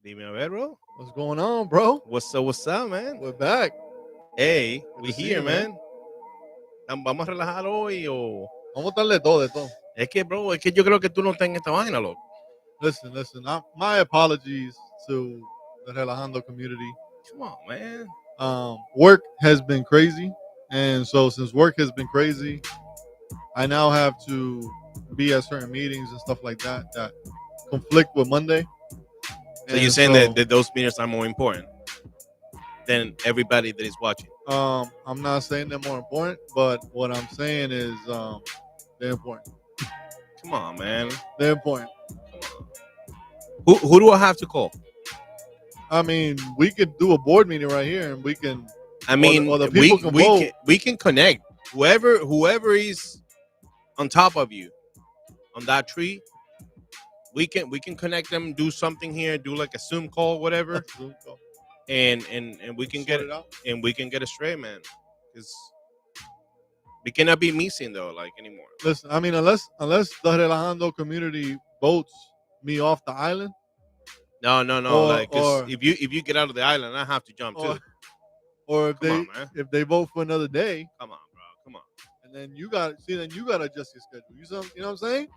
Dime a ver, bro. What's going on, bro? What's up, man? We're back. Hey, we to see here, you, man. man. Vamos a relajar hoy o... Vamos a darle de todo, de todo. Es que, bro, es que yo creo que tú no estás en esta vaina, loco. Listen. My apologies to the Relajando community. Come on, man. Work has been crazy, and so since work has been crazy, I now have to be at certain meetings and stuff like that that conflict with Monday. So you're saying that those meetings are more important than everybody that is watching? I'm not saying they're more important, but what I'm saying is they're important. Come on, man. They're important. Who do I have to call? I mean, we could do a board meeting right here, and we can. I mean, or the people can vote. We can connect. Whoever is on top of you on that tree, we can connect them, do something here, do like a Zoom call, whatever, and we can get it out, and we can get it straight, man. Because we cannot be missing though, like anymore. Listen, I mean, unless the Relajando community votes me off the island. No. Like, cause if you get out of the island, I have to jump too. or Come on, man. if they vote for another day, Come on, bro. Come on. and then you got to adjust your schedule. You know what I'm saying?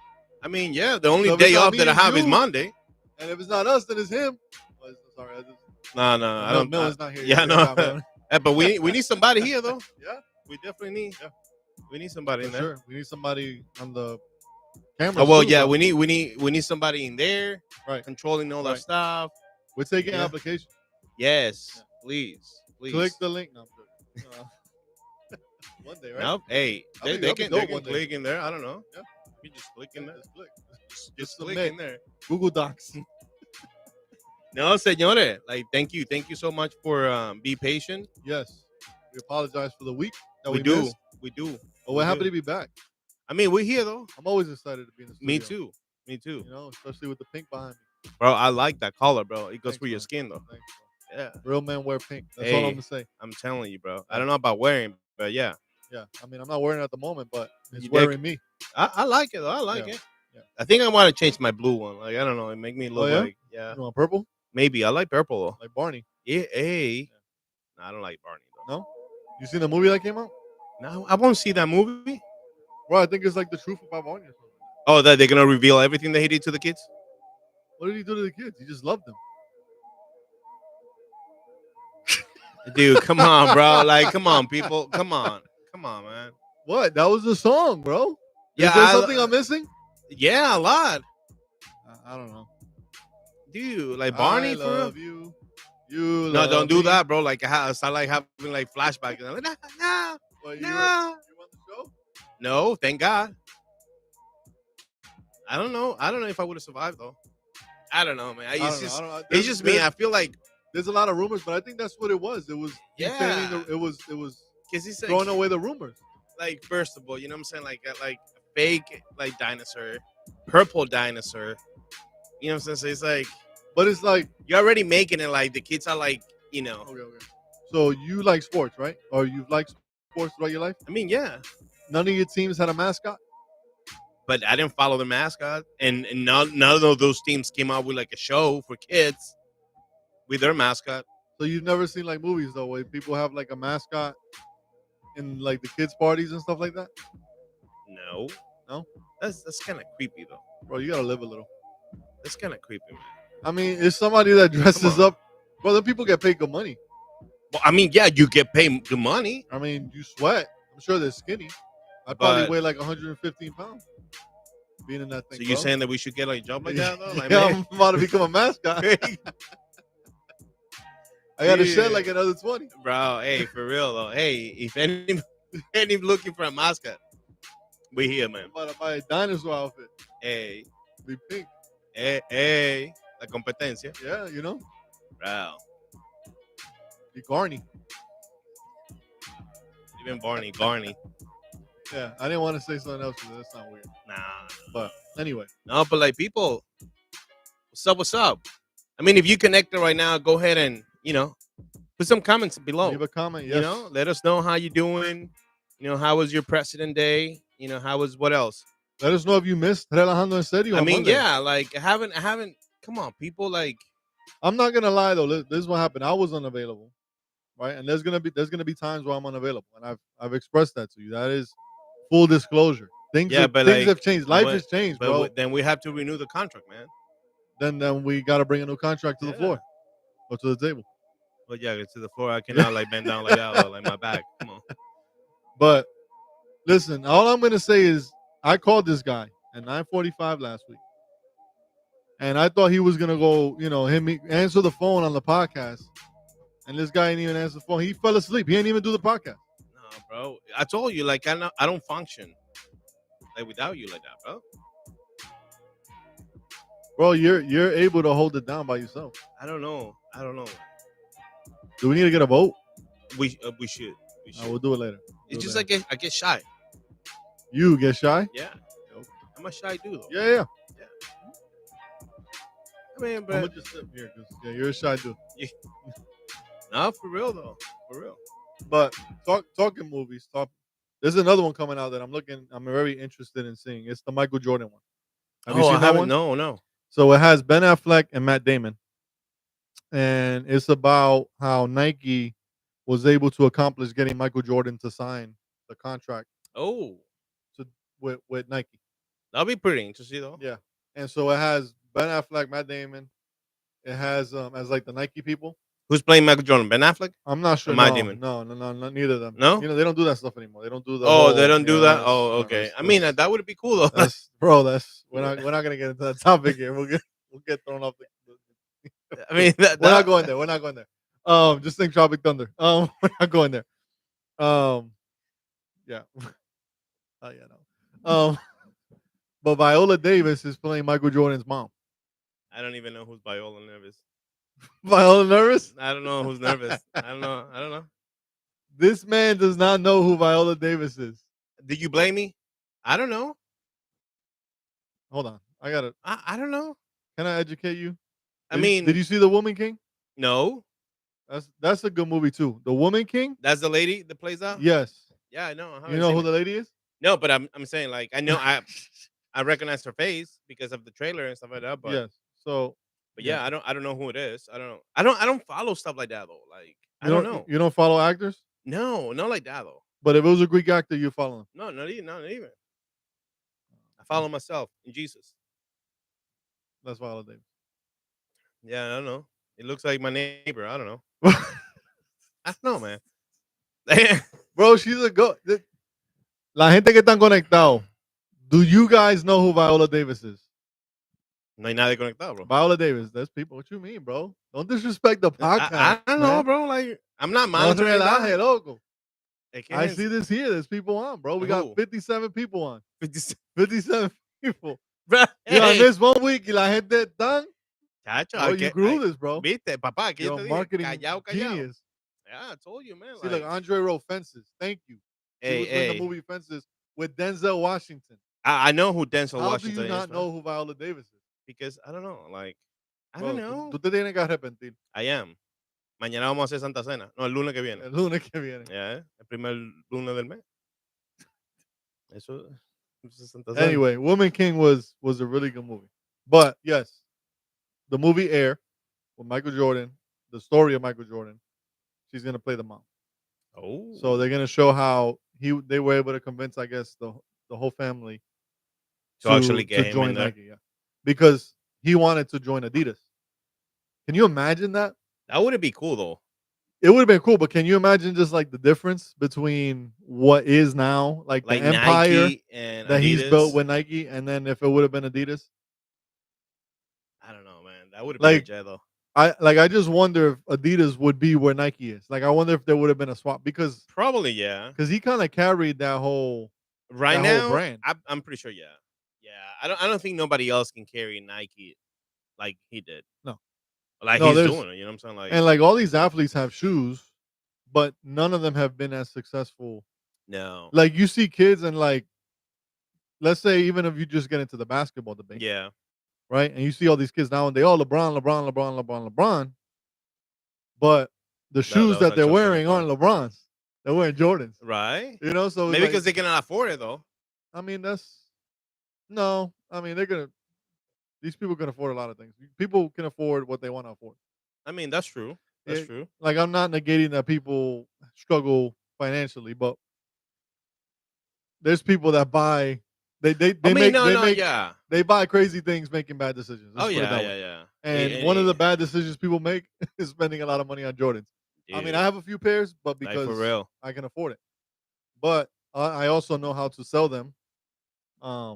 I mean, yeah, the only So if it's day not off me, that I it's have is you, Monday. and if it's not us, then it's him. Well, sorry, No, no, I don't. Milton's not here. Yeah, Yet. no. Milton. But we need somebody here though. Yeah, We definitely need. Yeah. We need somebody for in there. sure. We need somebody on the Oh cameras. well, too, yeah, bro. we need somebody in there Right. controlling all that Right. stuff. We're taking Yeah. application. Yes, Yeah. please. Click the link. No, I'm joking. One day, right? No, hey, they that'd be can dope one day. click in there. I don't know. Yeah. You just click in there. Just click. Just click submit. in there. Google Docs. No, señores. Like, thank you so much for be patient. Yes. We apologize for the week that We we do, missed. we do. But we're happy to be back. I mean, we're here though. I'm always excited to be in the studio. Me too. Me too. You know, especially with the pink behind me. Bro, I like that color, bro. It goes Thanks, for your man. skin though. Thanks, bro. Yeah. Real men wear pink. That's all I'm gonna say. I'm telling you, bro. I don't know about wearing, but yeah. Yeah. I mean, I'm not wearing it at the moment, but it's You wearing me. I like it though. I like Yeah. it. Yeah. I think I want to change my blue one. Like I don't know, it make me look yeah? like You want purple? maybe I like purple though. Like Barney. Yeah, hey. No, I don't like Barney though. No? You seen the movie that came out? No, I won't see that movie. Well, I think it's like the truth about Barney or something. Oh, that they're gonna reveal everything that he did to the kids? What did he do to the kids? He just loved them. Dude, come on, bro. Like, come on, people. Come on, man. What? That was the song, bro. Yeah, Is there something I'm missing? Yeah, a lot, I don't know. dude. Like Barney, I for love real? you. You No, love don't do me. that, bro. Like, I start like having like flashbacks. And I'm like, no, What, no. you on the show? No, thank God. I don't know. I don't know if I would have survived though. I don't know, man. I don't It's know. it's just me. I feel like There's a lot of rumors, but I think that's what it was. It was Yeah. it was because he's throwing away the rumors. like first of all, you know what I'm saying? Like a fake like dinosaur, purple dinosaur. You know what I'm saying? So it's like But it's like, you're already making it like the kids are like, you know. okay. So you like sports, right? Or you've liked sports throughout your life? I mean, yeah. None of your teams had a mascot? But I didn't follow the mascot, and none of those teams came out with like a show for kids with their mascot. So you've never seen like movies though where people have like a mascot in like the kids' parties and stuff like that? No, that's kind of creepy though. Bro, you gotta live a little. That's kind of creepy, man. I mean, it's somebody that dresses on. up. Bro, then people get paid good money. Well, I mean, yeah, you get paid the money. I mean, you sweat. I'm sure they're skinny. I'd probably But- weigh like 115 pounds being in that thing. So you're bro. saying that we should get like a job like that though? Like, Yeah, man, I'm about to become a mascot. I got to shed like another 20. bro. Hey, for real though. Hey, if any looking for a mascot, we here, man. I'm about to buy a dinosaur outfit. Hey, Be pink. hey, la competencia, Yeah, you know? bro. Be Garney. Even Barney. Yeah, I didn't want to say something else because that sounds weird. Nah. But anyway, No, but like people, what's up? I mean, if you connected right now, go ahead and, put some comments below. leave a comment. Yes. You know, let us know how you doing. How was your President Day? How was what else? Let us know if you missed Relajan2 En Serio. I on mean, Monday. yeah, like I haven't. Come on, people, like I'm not gonna lie though. This is what happened. I was unavailable, right? And there's gonna be times where I'm unavailable, and I've expressed that to you. That is full disclosure. Things Yeah, but things like, have changed. Life but- has changed, but bro. then we have to renew the contract, man. Then we got to bring a new contract to the Yeah. floor or to the table. But yeah, to the floor. I cannot like bend down like that, or, like my back. Come on. But listen, all I'm gonna say is I called this guy at 9:45 last week, and I thought he was gonna go, answer the phone on the podcast, and this guy didn't even answer the phone. He fell asleep. He didn't even do the podcast. No, bro. I told you, like I don't function like without you like that, bro. Bro, you're able to hold it down by yourself. I don't know. Do we need to get a vote? We should. We'll do it later. It's just like I get shy. You get shy? Yeah. I'm a shy dude, though. Yeah. I mean, I'm but gonna just sit here because you're a shy dude. no, for real though, for real. But talking movies, there's another one coming out that I'm very interested in seeing. It's the Michael Jordan one. Have you seen I that haven't. one? No. So it has Ben Affleck and Matt Damon, and it's about how Nike was able to accomplish getting Michael Jordan to sign the contract Oh, to with Nike. that'll be pretty interesting though. Yeah, and so it has Ben Affleck, Matt Damon. It has as like the Nike people. Who's playing Michael Jordan? Ben Affleck I'm not or sure. My No, Demon? no, no, no, no, neither of them. No. They don't do that stuff anymore. They don't do the Oh, they whole. don't do Yeah, that. Oh, okay. I mean, that would be cool though. that's bro. That's we're not gonna get into that topic here. We'll get thrown off. I mean, We're not going there. We're not going there. Just think Tropic Thunder. We're not going there. Yeah. Oh yeah, no. But Viola Davis is playing Michael Jordan's mom. I don't even know who's Viola Nervous. Viola nervous? I don't know who's nervous. I don't know. I don't know. This man does not know who Viola Davis is. Did you blame me? I don't know. Hold on, I gotta. I don't know. Can I educate you? I mean, Did you see The Woman King? no. That's a good movie too. The Woman King. That's the lady that plays out. Yes. Yeah, I know. I You haven't know seen who it. the lady is? No, but I'm saying like I know I recognize her face because of the trailer and stuff like that. But Yes. So. but Yeah. yeah, I don't know who it is. I don't know. I don't follow stuff like that though. Like I don't know. You don't follow actors, No, not like that though. but if it was a Greek actor, you follow him. No, not even. Not even. I follow myself in Jesus. That's Viola Davis. Yeah, I don't know. It looks like my neighbor. I don't know. I don't know, man. Bro, she's a go. La gente que están conectado. Do you guys know who Viola Davis is? No hay nadie conectado, bro. Viola Davis. That's people. What you mean, bro? Don't disrespect the podcast. I don't know, man. bro. Like I'm not No monitoring relaje, that. loco. Es que I es see this here. There's people on, bro. We got Who? 57 people on. 50 57 people. Bro, You I hey, missed 1 week y la gente están. chacho, Bro, you grew this, bro. Viste, papá, que yo You're te a dije, marketing callado. genius. Yeah, I told you, man. See, Like, look, Andre wrote Fences. Thank you. He hey, was in the hey, movie Fences with Denzel Washington. I know who Denzel How Washington do you is, not man. know who Viola Davis is? Because I don't know. Like, I Bro, don't know. tú te tienes que arrepentir. I am. Mañana vamos a hacer Santa Cena. No, el lunes que viene. El lunes que viene. Yeah, el primer lunes del mes. Eso es Santa Cena. Anyway, Woman King was a really good movie. But yes, the movie Air with Michael Jordan, the story of Michael Jordan, she's gonna play the mom. Oh. So they're gonna show how they were able to convince, I guess, the whole family To actually get him join in there. Nike, yeah. Because he wanted to join Adidas. Can you imagine that? That would be cool, though. It would have been cool, but can you imagine just like the difference between what is now, like the empire Nike and that he's Adidas. built with Nike, and then if it would have been Adidas? I don't know, man. That would have Like, been legit, though. I just wonder if Adidas would be where Nike is. Like, I wonder if there would have been a swap because Probably, yeah. he kind of carried that whole Right that now, whole brand. I'm pretty sure, yeah. Yeah. I don't think nobody else can carry Nike like he did. No. Like No, he's there's- doing it. You know what I'm saying? Like, And like all these athletes have shoes, but none of them have been as successful. no. Like you see kids and like, let's say even if you just get into the basketball debate, Yeah. right? And you see all these kids now and they all LeBron. But the shoes was that not they're Jordan wearing LeBron. aren't LeBron's. They're wearing Jordans. Right? You know, so Maybe like, because they cannot afford it, though. I mean that's no. I mean these people can afford a lot of things. People can afford what they want to afford. I mean, that's true. That's Yeah, true. Like I'm not negating that people struggle financially, but there's people that buy Yeah. they buy crazy things making bad decisions. Let's Oh, put it yeah, that yeah, way. yeah. And one of the bad decisions people make is spending a lot of money on Jordans. I mean, Dude, I have a few pairs, but like, because for real. I can afford it. But I also know how to sell them. I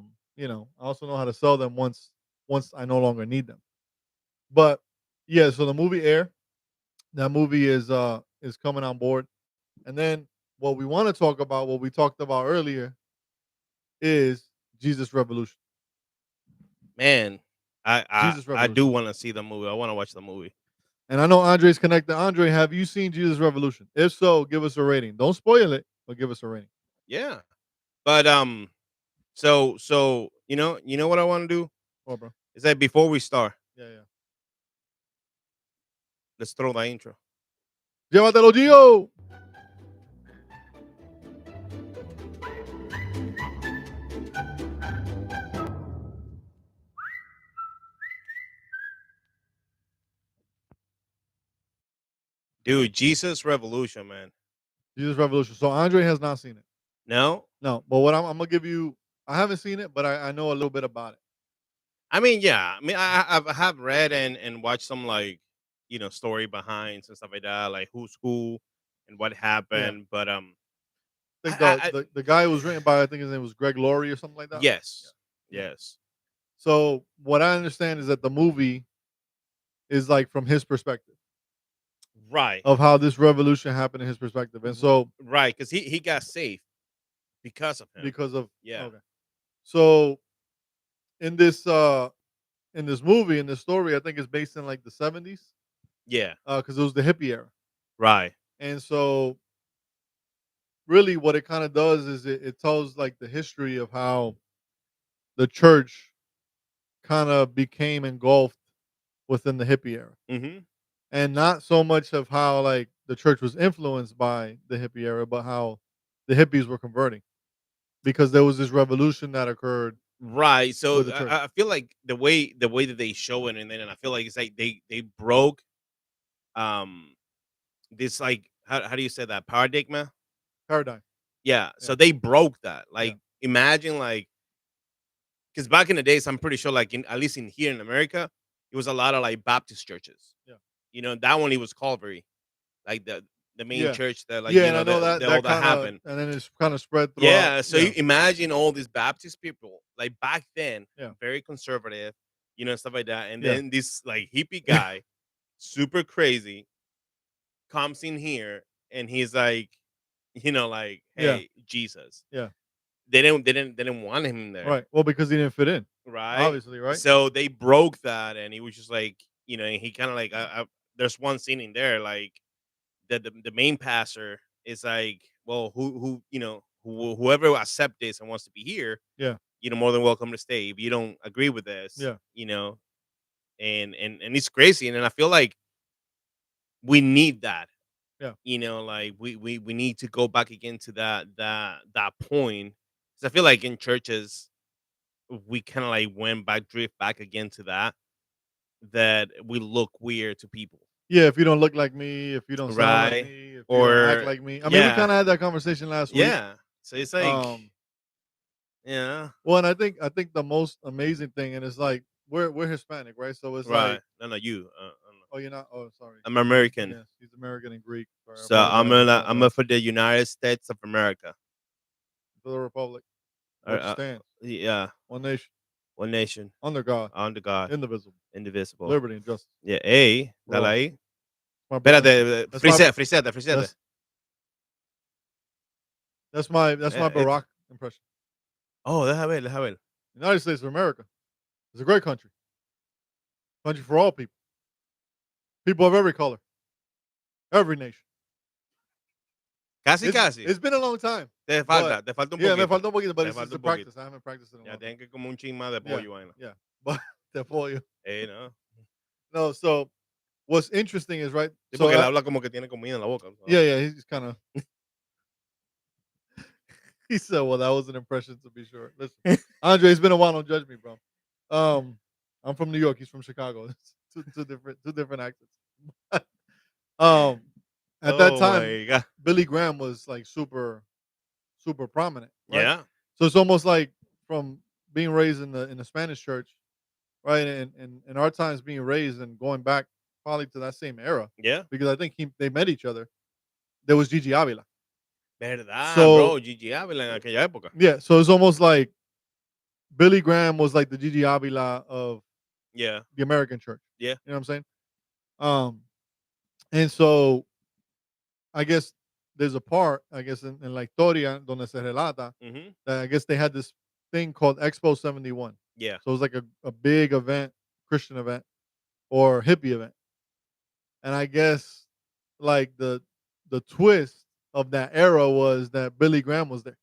also know how to sell them once I no longer need them. But yeah, so the movie Air, that movie is coming on board. And then what we want to talk about, what we talked about earlier, is Jesus Revolution. Man, Jesus I Revolution. do want to see the movie. I want to watch the movie. And I know Andre's connected. Andre, have you seen Jesus Revolution? If so, give us a rating. Don't spoil it, but give us a rating. Yeah. But so you know what I want to do Oh, bro. is that before we start, Yeah. let's throw the intro. Llévatelo, Gio. Dude, Jesus Revolution, man. Jesus Revolution. So Andre has not seen it. No, No, but what I'm gonna give you, I haven't seen it, but I know a little bit about it. I mean, yeah. I mean, I have read and watched some like story behinds and stuff like that, like who's who and what Yeah, happened. But I think I the guy was written by, I think his name was Greg Laurie or something like that. Yeah, yes, yeah. yes, So what I understand is that the movie is like from his perspective right, of how this revolution happened in his perspective, and so right, because he got saved because of him. because of Yeah, okay, so in this movie, in this story, I think it's based in like the 70s, yeah, because it was the hippie era, right. and so really what it kind of does is it tells like the history of how the church kind of became engulfed within the hippie era, Hmm. and not so much of how like the church was influenced by the hippie era, but how the hippies were converting because there was this revolution that occurred Right. So with the church I feel like the way that they show it, and then I feel like it's like they broke um this like how do you say that paradigm? paradigm. Yeah. Yeah, So they broke that. yeah, Like imagine like because back in the days, I'm pretty sure like in at least in here in America, it was a lot of like Baptist churches. yeah, That one it was Calvary, like the main yeah, church that like yeah. And I know that that all that that kind of, happened. and then it's kind of spread throughout. Yeah, so you Yeah, imagine all these Baptist people, like back then, yeah, very conservative, and stuff like that. And yeah, then this like hippie guy, super crazy, comes in here and he's like, like, yeah, hey, Jesus. yeah. They didn't want him there, Right. Well, because he didn't fit in, right? obviously, right? So they broke that, and he was just like, and he kind of like, there's one scene in there like that the main pastor is like, well, whoever accept this and wants to be here, Yeah, more than welcome to stay. If you don't agree with this, yeah, and it's crazy. And then I feel like we need that. yeah, Like we need to go back again to that point. 'Cause I feel like in churches we kind of like went back, drift back again to that we look weird to people, yeah. If you don't look like me, if you don't sound like right? me, if you don't act Or like me. I mean, we yeah, kind of had that conversation last week. yeah. So it's like, Um, yeah, well, and I think the most amazing thing, and it's like we're Hispanic, right? So it's right. like, No, you. oh, you're not. Oh, sorry. I'm American, Yes, he's American and Greek. Sorry, I so apologize. I I'm apologize. for the United States of America. To the republic, Uh, which uh, stands yeah, one nation one nation under God, under God, indivisible, indivisible. liberty and justice Yeah, hey, for dale all. ahí. My bro- that's Espérate, that's my frisete, frisete. that's that's my It's Barack impression. oh, deja ver, deja ver. United States of America is a great country, country for all people, people of every color, every nation. Casi, It's casi. it's been a long time, but Te falta un yeah, me poquito. faltó un poquito, but Te it's falta a un poquito. practice. I haven't practiced in a Ya long time. tienen que como un chin más de Yeah, pollo, vaina. yeah, but te pollo. No. No, so what's interesting is right. Sí, So porque él habla como que tiene comida en la boca. yeah, yeah, he's kind of. He said, "Well, that was an impression to be sure." Listen, Andre, it's been a while. Don't judge me, bro. Um, I'm from New York. He's from Chicago. It's two different accents. um, at that Oh time, my god. Billy Graham was like super prominent, right? Yeah. So it's almost like from being raised in the Spanish church, right, and in our times being raised and going back probably to that same era, Yeah. because I think they met each other. There was Gigi Avila. Verdad, So bro. Gigi Ávila en aquella época. yeah, so it's almost like Billy Graham was like the Gigi Avila of Yeah. the American church. Yeah. You know what I'm saying? Um, and so I guess there's a part, I guess, in La Historia donde se relata Mhm. that I guess they had this thing called Expo 71. Yeah. So it was like a big event, Christian event or hippie event. And I guess like the twist of that era was that Billy Graham was there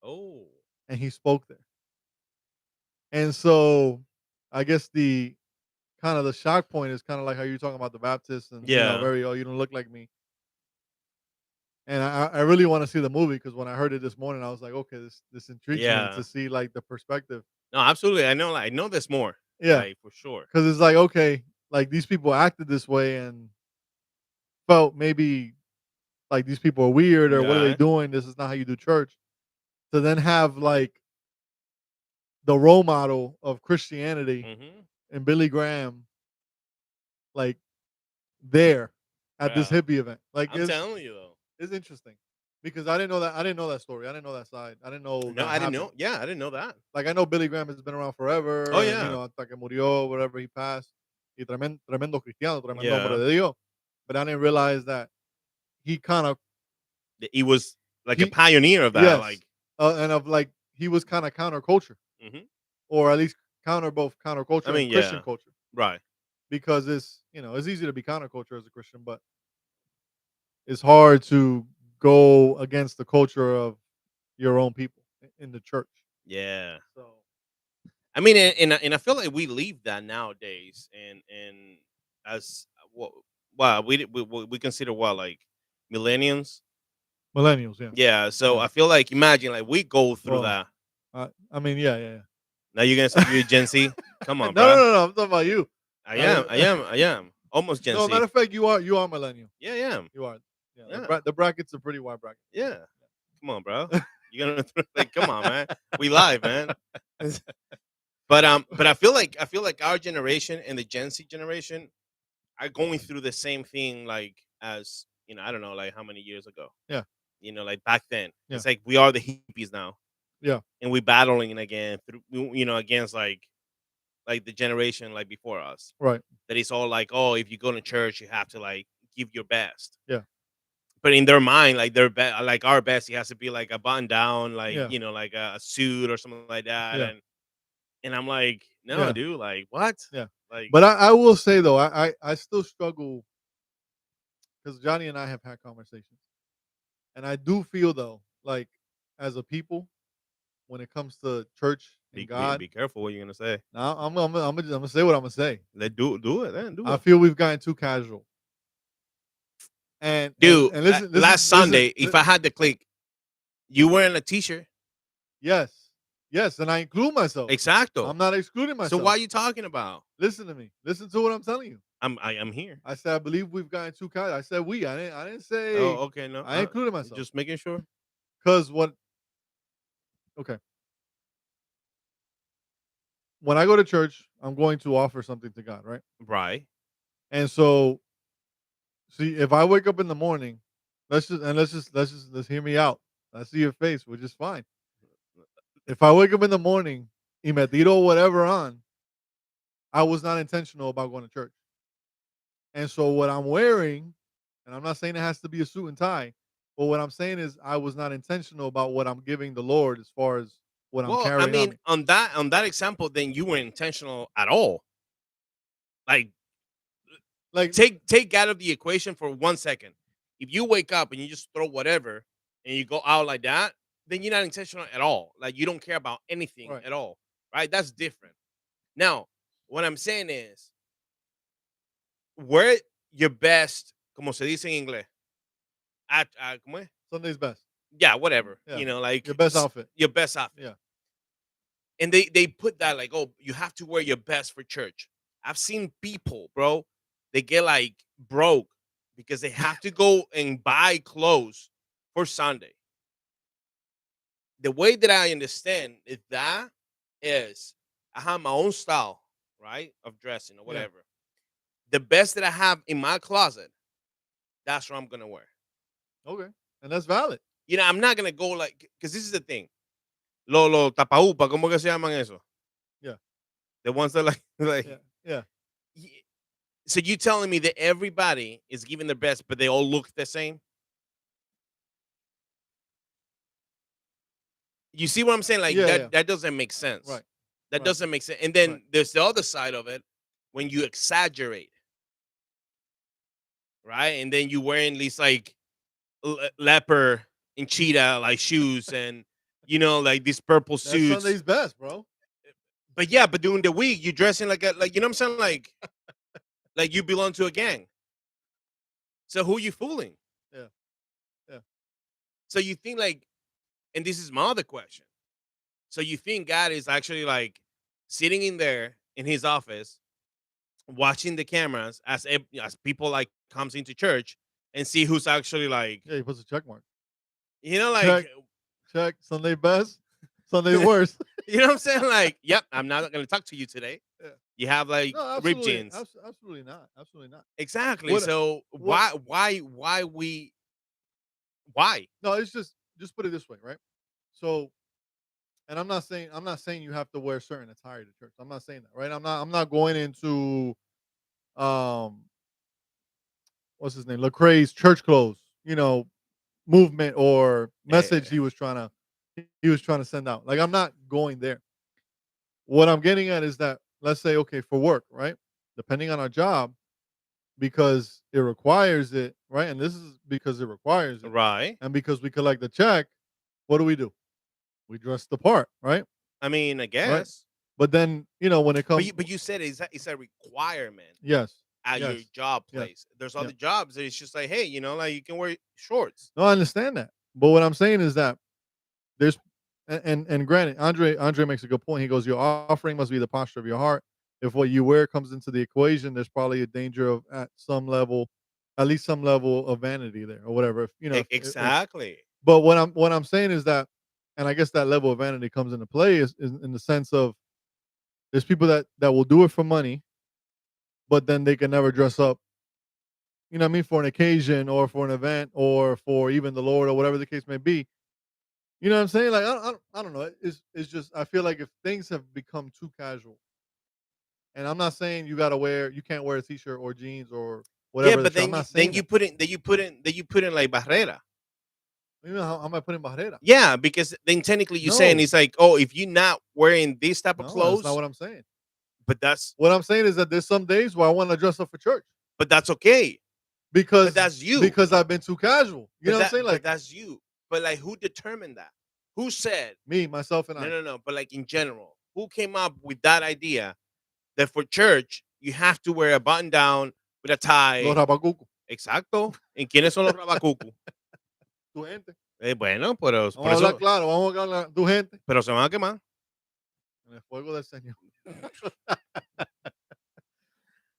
Oh. and he spoke there. And so I guess the kind of the shock point is kind of like how you're talking about the Baptists and Yeah. very, oh, you don't look like me. And I really want to see the movie because when I heard it this morning, I was like, okay, this intrigues me Yeah. to see like the perspective. No, absolutely. I know there's more. Yeah, Like for sure. because it's like, okay, like these people acted this way, and felt maybe like these people are weird or what are they Yeah. doing? This is not how you do church. To then have like the role model of Christianity Mm-hmm. and Billy Graham like there at this Yeah. hippie event. Like I'm telling you though. it's interesting because I didn't know that story. I didn't know that side. I didn't know No, that I didn't happened. know. Yeah, I didn't know that. Like I know Billy Graham has been around Oh forever, and yeah. hasta que murió, whatever he passed. Y tremendo cristiano, tremendo hombre Yeah. de Dios. But I didn't realize that he kind of He was like a he pioneer of that. yes, Like. and of like he was kind of counterculture, Hmm. or at least both I counterculture and mean, Christian yeah. culture, Right. because it's easy to be counterculture as a Christian, but it's hard to go against the culture of your own people in the church. Yeah. So I mean, and I feel like we leave that nowadays, and as what, well, we consider what, like, millennials. millennials, yeah, Yeah. So yeah. I feel like, imagine, like, we go through Well, that. I mean, yeah, yeah, Now you're gonna say you're Gen Z? Come no, on, no, bro. no, no. I'm talking about you. I am. I I, am. I am almost Gen no, Z. matter of fact, you are millennial. Yeah, I am. You are. Yeah, Yeah. the brackets are pretty wide brackets. Yeah. Come on, bro. You're gonna like, come on, man. We live, man. But I feel like our generation and the Gen Z generation are going through the same thing, like, as, I don't know, like, how many years ago. Yeah, Like, back then. yeah, It's like we are the hippies now, yeah. and we battling again through, against, like the generation, like, before us. Right. That it's all like, oh, if you go to church, you have to, like, give your best. Yeah, But in their mind, like, like our best, it has to be like a button down, like, yeah, like a suit or something like that. yeah, And I'm like, no, yeah, dude, like, what? yeah. Like, But I will say though, I still struggle because Johnny and I have had conversations, and I do feel though, like as a people, when it comes to church and God, be careful what you're gonna say. now I'm gonna say what I'm gonna say. Let do it, then do I it. feel we've gotten too casual. And Dude, listen, last Sunday, if I had to li- click, you wearing a t-shirt. yes, yes, and I include myself. Exacto. I'm not excluding So why myself. are you talking about? Listen to me. Listen to what I'm telling you. I'm here. I said I believe we've gotten too casual. I said we. I didn't say Oh, okay, no, I included myself. just making sure. Because what? Okay, when I go to church, I'm going to offer something to God, right? Right. And so, see, if I wake up in the morning, let's hear me out. I see your face, which is fine. If I wake up in the morning, y me tiro whatever on, I was not intentional about going to church. And so what I'm wearing, and I'm not saying it has to be a suit and tie, but what I'm saying is I was not intentional about what I'm giving the Lord as far as what I'm Well, I carrying on mean, me. on that example, then you weren't intentional at all. Like, Like, take out of the equation for 1 second. If you wake up and you just throw whatever and you go out like that, then you're not intentional at all. Like, you don't care about anything right, at all, right? That's different. Now, what I'm saying is, wear your best, como se dice en inglés, ¿cómo es? Sunday's best. Yeah, whatever. Yeah, your Like, best outfit. your best outfit. Yeah, And they put that, like, oh, you have to wear your best for church. I've seen people, bro, they get, like, broke because they have to go and buy clothes for Sunday. The way that I understand is that is, I have my own style, right, of dressing or yeah. whatever. The best that I have in my closet, that's what I'm gonna wear. Okay, and that's valid. I'm not gonna go, like, because this is the thing. Lo tapaupa, ¿cómo que se llaman eso? Yeah, The ones that, like, yeah, like. yeah. y- So you telling me that everybody is giving their best, but they all look the same? You see what I'm saying? Like, Yeah, yeah. that doesn't make sense. Right, That right, doesn't make sense. And right. then there's the other side of it, when you exaggerate, right? And then you wearing these, like, leopard and cheetah, like, shoes, and, like, these purple That's suits. Sunday's best, bro. But yeah, but during the week you dressing like, you know what I'm saying? Like you belong to a gang. So who you fooling? Yeah, yeah. So you think, like, and this is my other question. So you think God is actually, like, sitting in there in his office, watching the cameras as people, like, comes into church, and see who's actually like, Yeah, he puts a check mark. like, Check, check. Sunday best, Sunday worst. you know what I'm saying? Like, yep, I'm not gonna talk to you today. Yeah. You have like No, rib absolutely, jeans. absolutely not, absolutely not. Exactly. What So what why? No, it's just put it this way, right? So, and I'm not saying you have to wear certain attire to church. I'm not saying that, right? I'm not going into um what's his name, Lecrae's church clothes, movement or message Eh, he was trying to send out. Like I'm not going there. What I'm getting at is that let's say okay for work, right? Depending on our job, because it requires it, right? And this is because it requires it, right. and because we collect the check, what do? We dress the part, right? I mean, I Right. guess. But then, when it But comes, you said it's a requirement yes, at your yes, job yes, place. There's yeah. other jobs that it's just like, hey, like you can wear shorts. No, I understand that. But what I'm saying is that there's, and granted, Andre makes a good point. He goes, your offering must be the posture of your heart. If what you wear comes into the equation, there's probably a danger of at least some level of vanity there or whatever. If Exactly. but what I'm saying is that, and I guess that level of vanity comes into play is in the sense of there's people that will do it for money, but then they can never dress up. You know what I mean, for an occasion or for an event or for even the Lord or whatever the case may be. You know what I'm saying? Like I don't know. It's just I feel like if things have become too casual, and I'm not saying you can't wear a t-shirt or jeans or Yeah, whatever but that I'm then not saying that. you put in like barrera. You know how am I putting barrera? Yeah, because then technically you're saying No, it's like, oh, if you're not wearing this type of no, that's not clothes, what I'm saying. but that's What I'm saying is that there's some days where I want to dress up for church but that's okay. But because that's you. because I've been too casual. You know what I'm saying? But Like that's you. But like, who determined that? Who said me, myself, and no, I. no, no? But like in general, who came up with that idea that for church you have to wear a button down with a Los tie? rabacucos. Exacto. ¿En quiénes son los rabacucu? Tu gente. Bueno, pero Vamos por a hablar eso, claro, vamos a hablar tu gente. pero se van a quemar. En el fuego del Señor.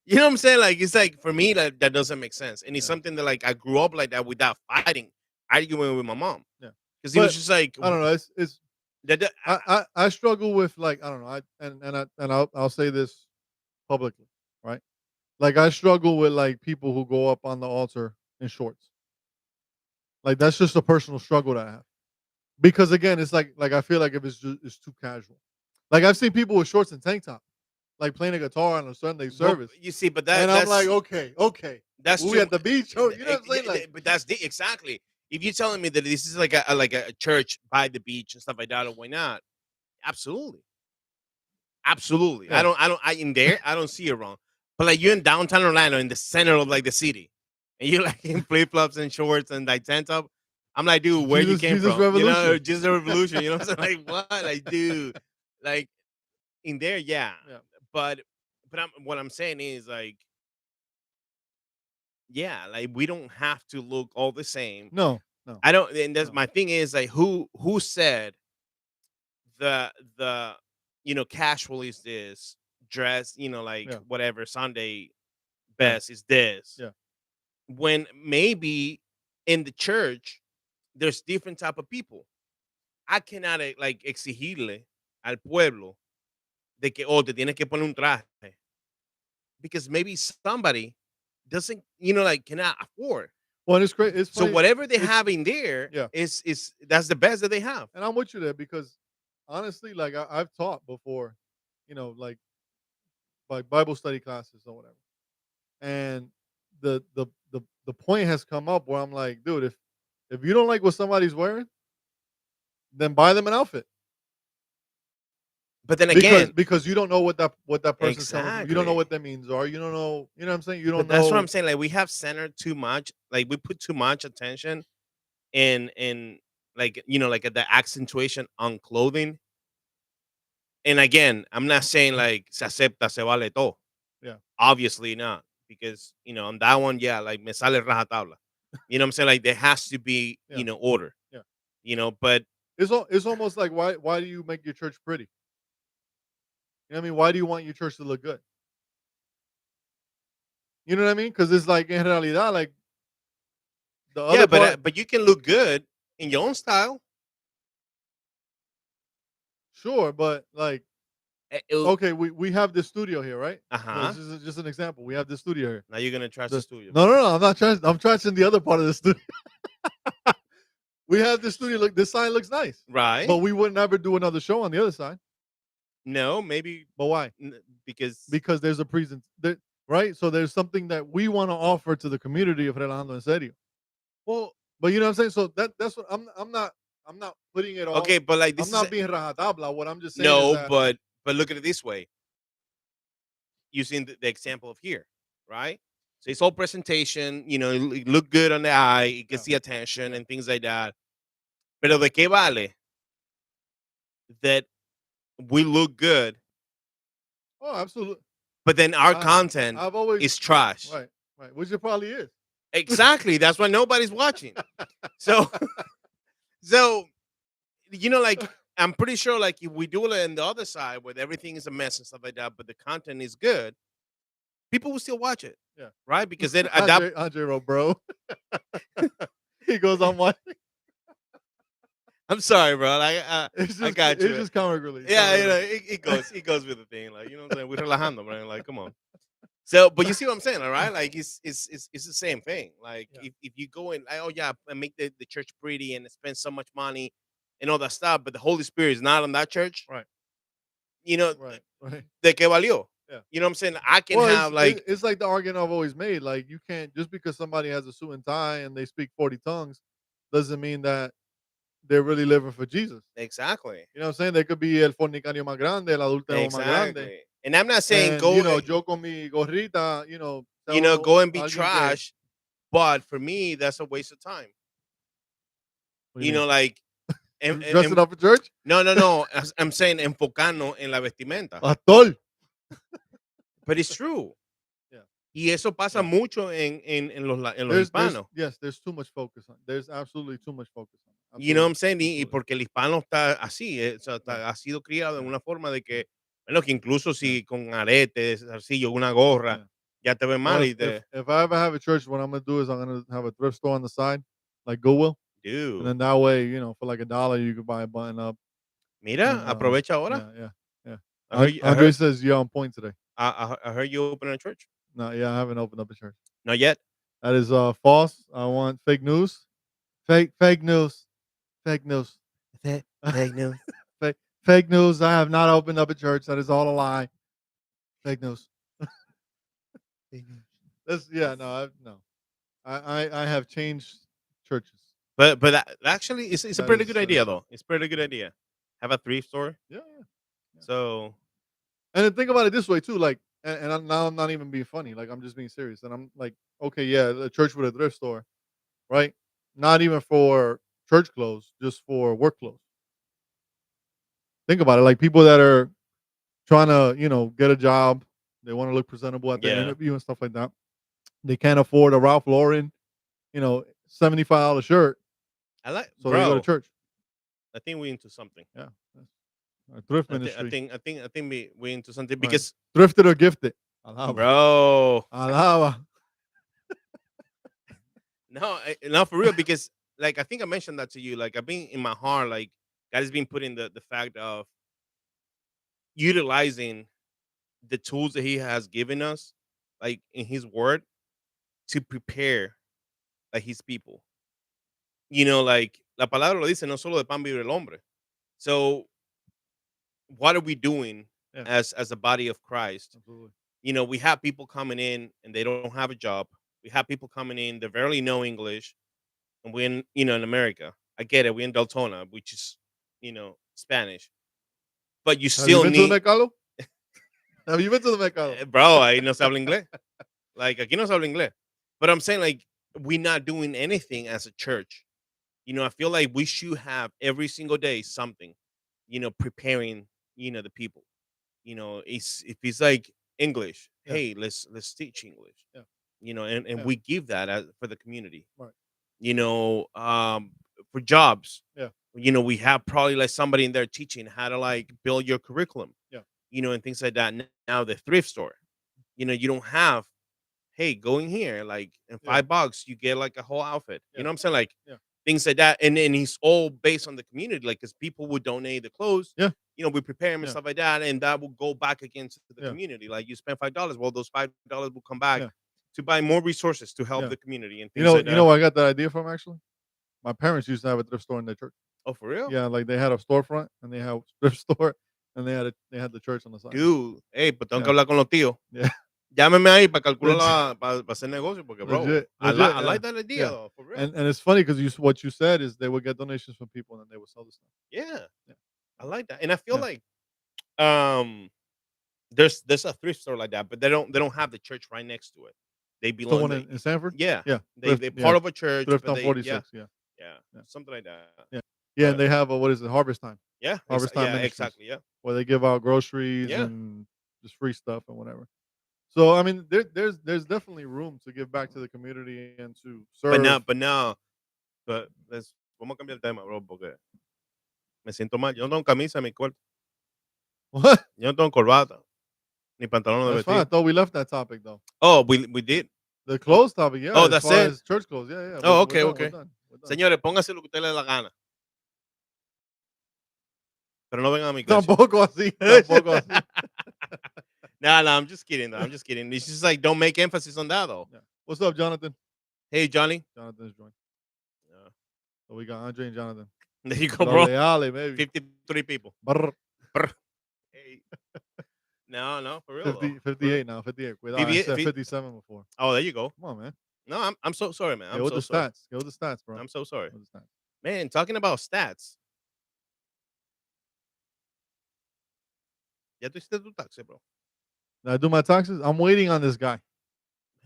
You know what I'm saying? Like it's like for me that doesn't make sense, and it's Yeah, something that like I grew up like that without fighting, arguing with my mom yeah. because he was But just like I don't know. It's that. I struggle with like I don't know. I'll say this publicly, right? Like I struggle with like people who go up on the altar in shorts. Like that's just a personal struggle that I have. Because again, it's like I feel like if it's too casual. Like I've seen people with shorts and tank top, like playing a guitar on a Sunday But service, you see, but and I'm like, okay, okay, that's we too. at the beach, oh, you know what I'm saying? Like, But that's exactly. If you're telling me that this is like a church by the beach and stuff like that, why not? Absolutely, absolutely. yeah, I in there. I don't see it wrong. But like you're in downtown Orlando, in the center of like the city, and you're like in flip flops and shorts and like tank top. I'm like, dude, where you came Jesus from? Revolution. Just a revolution. You know what I'm saying? Like what? Like, dude, like in there, yeah. Yeah, But what I'm saying is like, yeah, like we don't have to look all the same. no, no, I don't, and that's no, my thing is like who said the casual is this dress, like yeah, whatever Sunday yeah, best is this yeah. when maybe in the church there's different type of people. I cannot like exigirle al pueblo de que oh te tienes que poner un traje because maybe somebody doesn't like cannot afford. Well, and it's great. It's So funny. whatever they It's have in there Yeah, is that's the best that they have. and I'm with you there because honestly, like I've taught before, like Bible study classes or whatever, and the point has come up where I'm like, dude, if you don't like what somebody's wearing, then buy them an outfit But then because again, because you don't know what that person's coming from. You don't know what exactly. that means, or you know what I'm saying. You But don't that's what I'm know. saying. Like we have centered too much. Like we put too much attention in like like at the accentuation on clothing. And again, I'm not saying like se acepta, se vale todo. Yeah, Obviously not. Because, on that one, yeah, like me sale rajatabla. You know what I'm saying? Like there has to be, yeah, order. yeah. But It's almost like why do you make your church pretty? You know what I mean? Why do you want your church to look good? You know what I mean? Because it's like in realidad, like The Yeah, other part, but you can look good in your own style. sure, but like, okay, we have this studio here, right? No, Uh-huh. this is just an example. We have this studio here. Now you're gonna trash the The studio. no, no, no. I'm not trying. I'm trashing the other part of the studio. We have this studio. Look, this sign looks nice, but Right? we would never do another show on the other side. No, maybe But why? because Because there's a present, there, right? So there's something that we want to offer to the community of Relajando En Serio. well, But you know what I'm saying? So that's what I'm not putting it all. okay, but like I'm this is not being rajatabla. What I'm just saying is no, that but look at it this way. Using the example of here, right? So it's all presentation, it look good on the eye, it yeah, gets the attention yeah. and things like that. Pero de qué vale that we look good, Oh, absolutely. but then our I content I've always is trash. right, right, which it probably is. Exactly. That's why nobody's watching. So, so like I'm pretty sure, like if we do it on the other side where everything is a mess and stuff like that, but the content is good, people will still watch it, Yeah. right? Because then at that, Andre wrote, bro. He goes on my. I'm sorry, bro. Like I got It's you. just comic relief. Yeah, Comic relief. it goes with the thing, like what I'm saying. We're relajando, man. Like, come on. So, but you see what I'm saying, all right? Like, it's the same thing. Like, Yeah. if you go in, like, oh yeah, and make the church pretty and spend so much money and all that stuff, but the Holy Spirit is not on that church, Right. you know, Right. Right. de que valió. Yeah. You know what I'm saying? I can Well, have like it's like the argument I've always made. Like, you can't just because somebody has a suit and tie and they speak 40 tongues doesn't mean that they're really living for Jesus. exactly, You know what I'm saying? They could be el fornicario más grande, el adúltero más grande, exactly. And I'm not saying and go, yo con mi gorrita, sea uno go and be alguien que. trash, but for me, that's a waste of time. What do you mean? Like, Dressing up for church? no, no, no. I'm saying enfocando en la vestimenta. Pastor. But it's true. Yeah. Y eso pasa Yeah. mucho en los hispanos. There's too much focus on. There's absolutely too much focus on. You know what I'm Absolutely. saying? Y Absolutely. porque el hispano está así, o sea, Yeah. ha sido criado en Yeah. una forma de que, bueno, que incluso Yeah. si con aretes, zarcillo, una gorra, Yeah. ya te ven mal Well, y te, if I ever have a church, what I'm gonna do is I'm gonna have a thrift store on the side, like Goodwill, and dude, then that way, for like $1, you could buy a button up. mira, And aprovecha ahora. yeah, yeah, yeah. I heard, I Andre heard, says you're on point today. I heard you open a church. No, yeah, I haven't opened up a church. Not yet. That is false. I want fake news. Fake news. Fake news. Fake news. Fake news. I have not opened up a church. That is all a lie. Fake news. That's yeah. No, no. I have changed churches. But actually, it's a pretty good That is idea true. though. It's a pretty good idea. Have a thrift store. Yeah, yeah. Yeah. So And then think about it this way too. Like, now I'm not even being funny. Like, I'm just being serious. And I'm like, okay, yeah, a church with a thrift store, right? Not even for church clothes, just for work clothes. Think about it. Like people that are trying to, get a job. They want to look presentable at their yeah, interview and stuff like that. They can't afford a Ralph Lauren, $75 shirt, I like, so they go to bro. church. I think we into something. Yeah, that's our thrift I think I ministry, think I think I think we into something right? because, Thrifted or gifted. Alaba, bro. alaba. No, no, for real. Because like I think I mentioned that to you. Like I've been in my heart. Like God has been putting the fact of utilizing the tools that He has given us, like in His Word, to prepare like His people. Like la palabra lo dice, no solo de pan vive el hombre. So what are we doing Yeah, as a body of Christ? absolutely. We have people coming in and they don't have a job. We have people coming in, they barely know English, and we're in America. I get it. We're in Deltona, which is Spanish, but you Have you still been to the need, mercado? Have you been to the mercado? bro. Ahí no se habla inglés. Like aquí no se habla inglés. But I'm saying like we're not doing anything as a church. I feel like we should have every single day something, preparing, the people. It's if it's like English, Yeah, hey, let's teach English. yeah, And yeah. we give that for the community. Right. For jobs, Yeah, we have probably like somebody in there teaching how to like build your curriculum, yeah, and things like that. Now the thrift store, you don't have, hey, go in here, like in Yeah. $5 you get like a whole outfit. You Yeah. know what I'm saying? Like Yeah. things like that, and it's all based on the community, like because people would donate the clothes. Yeah. We prepare them and Yeah. stuff like that, and that will go back again to the Yeah. community. Like you spend $5, well, those $5 will come back Yeah. to buy more resources to help Yeah. the community and You things know, like you that. know where I got that idea from actually? My parents used to have a thrift store in their church. Oh, for real, Yeah, like they had a storefront and they had a thrift store and they had the church on the side. dude? Hey, pues tengo que Yeah. hablar con los tíos. Yeah. Llámeme ahí para calcular Legit, para hacer negocio, porque bro, legit, legit, I yeah. like that idea Yeah. though, for real. And it's funny because what you said is they would get donations from people and then they would sell the stuff. Yeah, Yeah. I like that, and I feel Yeah. like um there's a thrift store like that, but they don't have the church right next to it. They It's the belong one the in Sanford? yeah, Yeah. they Yeah. part of a church, Thrift but on they yeah 46. Yeah. yeah Yeah. something like that. Yeah. Yeah, and But they have a what is it? Harvest Time. yeah, Harvest Time yeah, Ministries exactly, yeah, where they give out groceries yeah. and just free stuff and whatever. So I mean, there's definitely room to give back to the community and to But serve. now, vamos a cambiar el tema, bro, porque me siento mal. Yo no tengo camisa en mi cuarto, What? yo no tengo corbata ni pantalón de That's fine. I vestir. thought we left that topic though. Oh, we did. The clothes topic, yeah. Oh, As that's far it. as church clothes, yeah, yeah. Oh, We're okay, done. We're okay. done. We're done. Señores, póngase lo que usted le dé la gana, pero no vengan a mi iglesia. Tampoco así. Tampoco así. Nah, I'm just kidding. Though. I'm just kidding. It's just like don't make emphasis on that though. Yeah. What's up, Jonathan? Hey, Johnny. Jonathan's joined. Yeah. So we got Andre and Jonathan. There you go, Los bro. Leales, baby. 53 people. Brr. Brr. Hey. No, for real 50, though. 58 now. 58. Cuidado. I 58 said 57 before. Oh, there you go. Come on, man. No, I'm so sorry, man. Get I'm with so the sorry. stats. Get with the stats, bro. I'm so sorry. Get with the stats. Man, talking about stats. Ya tú hiciste tu taxi, bro. Did I do my taxes? I'm waiting on this guy.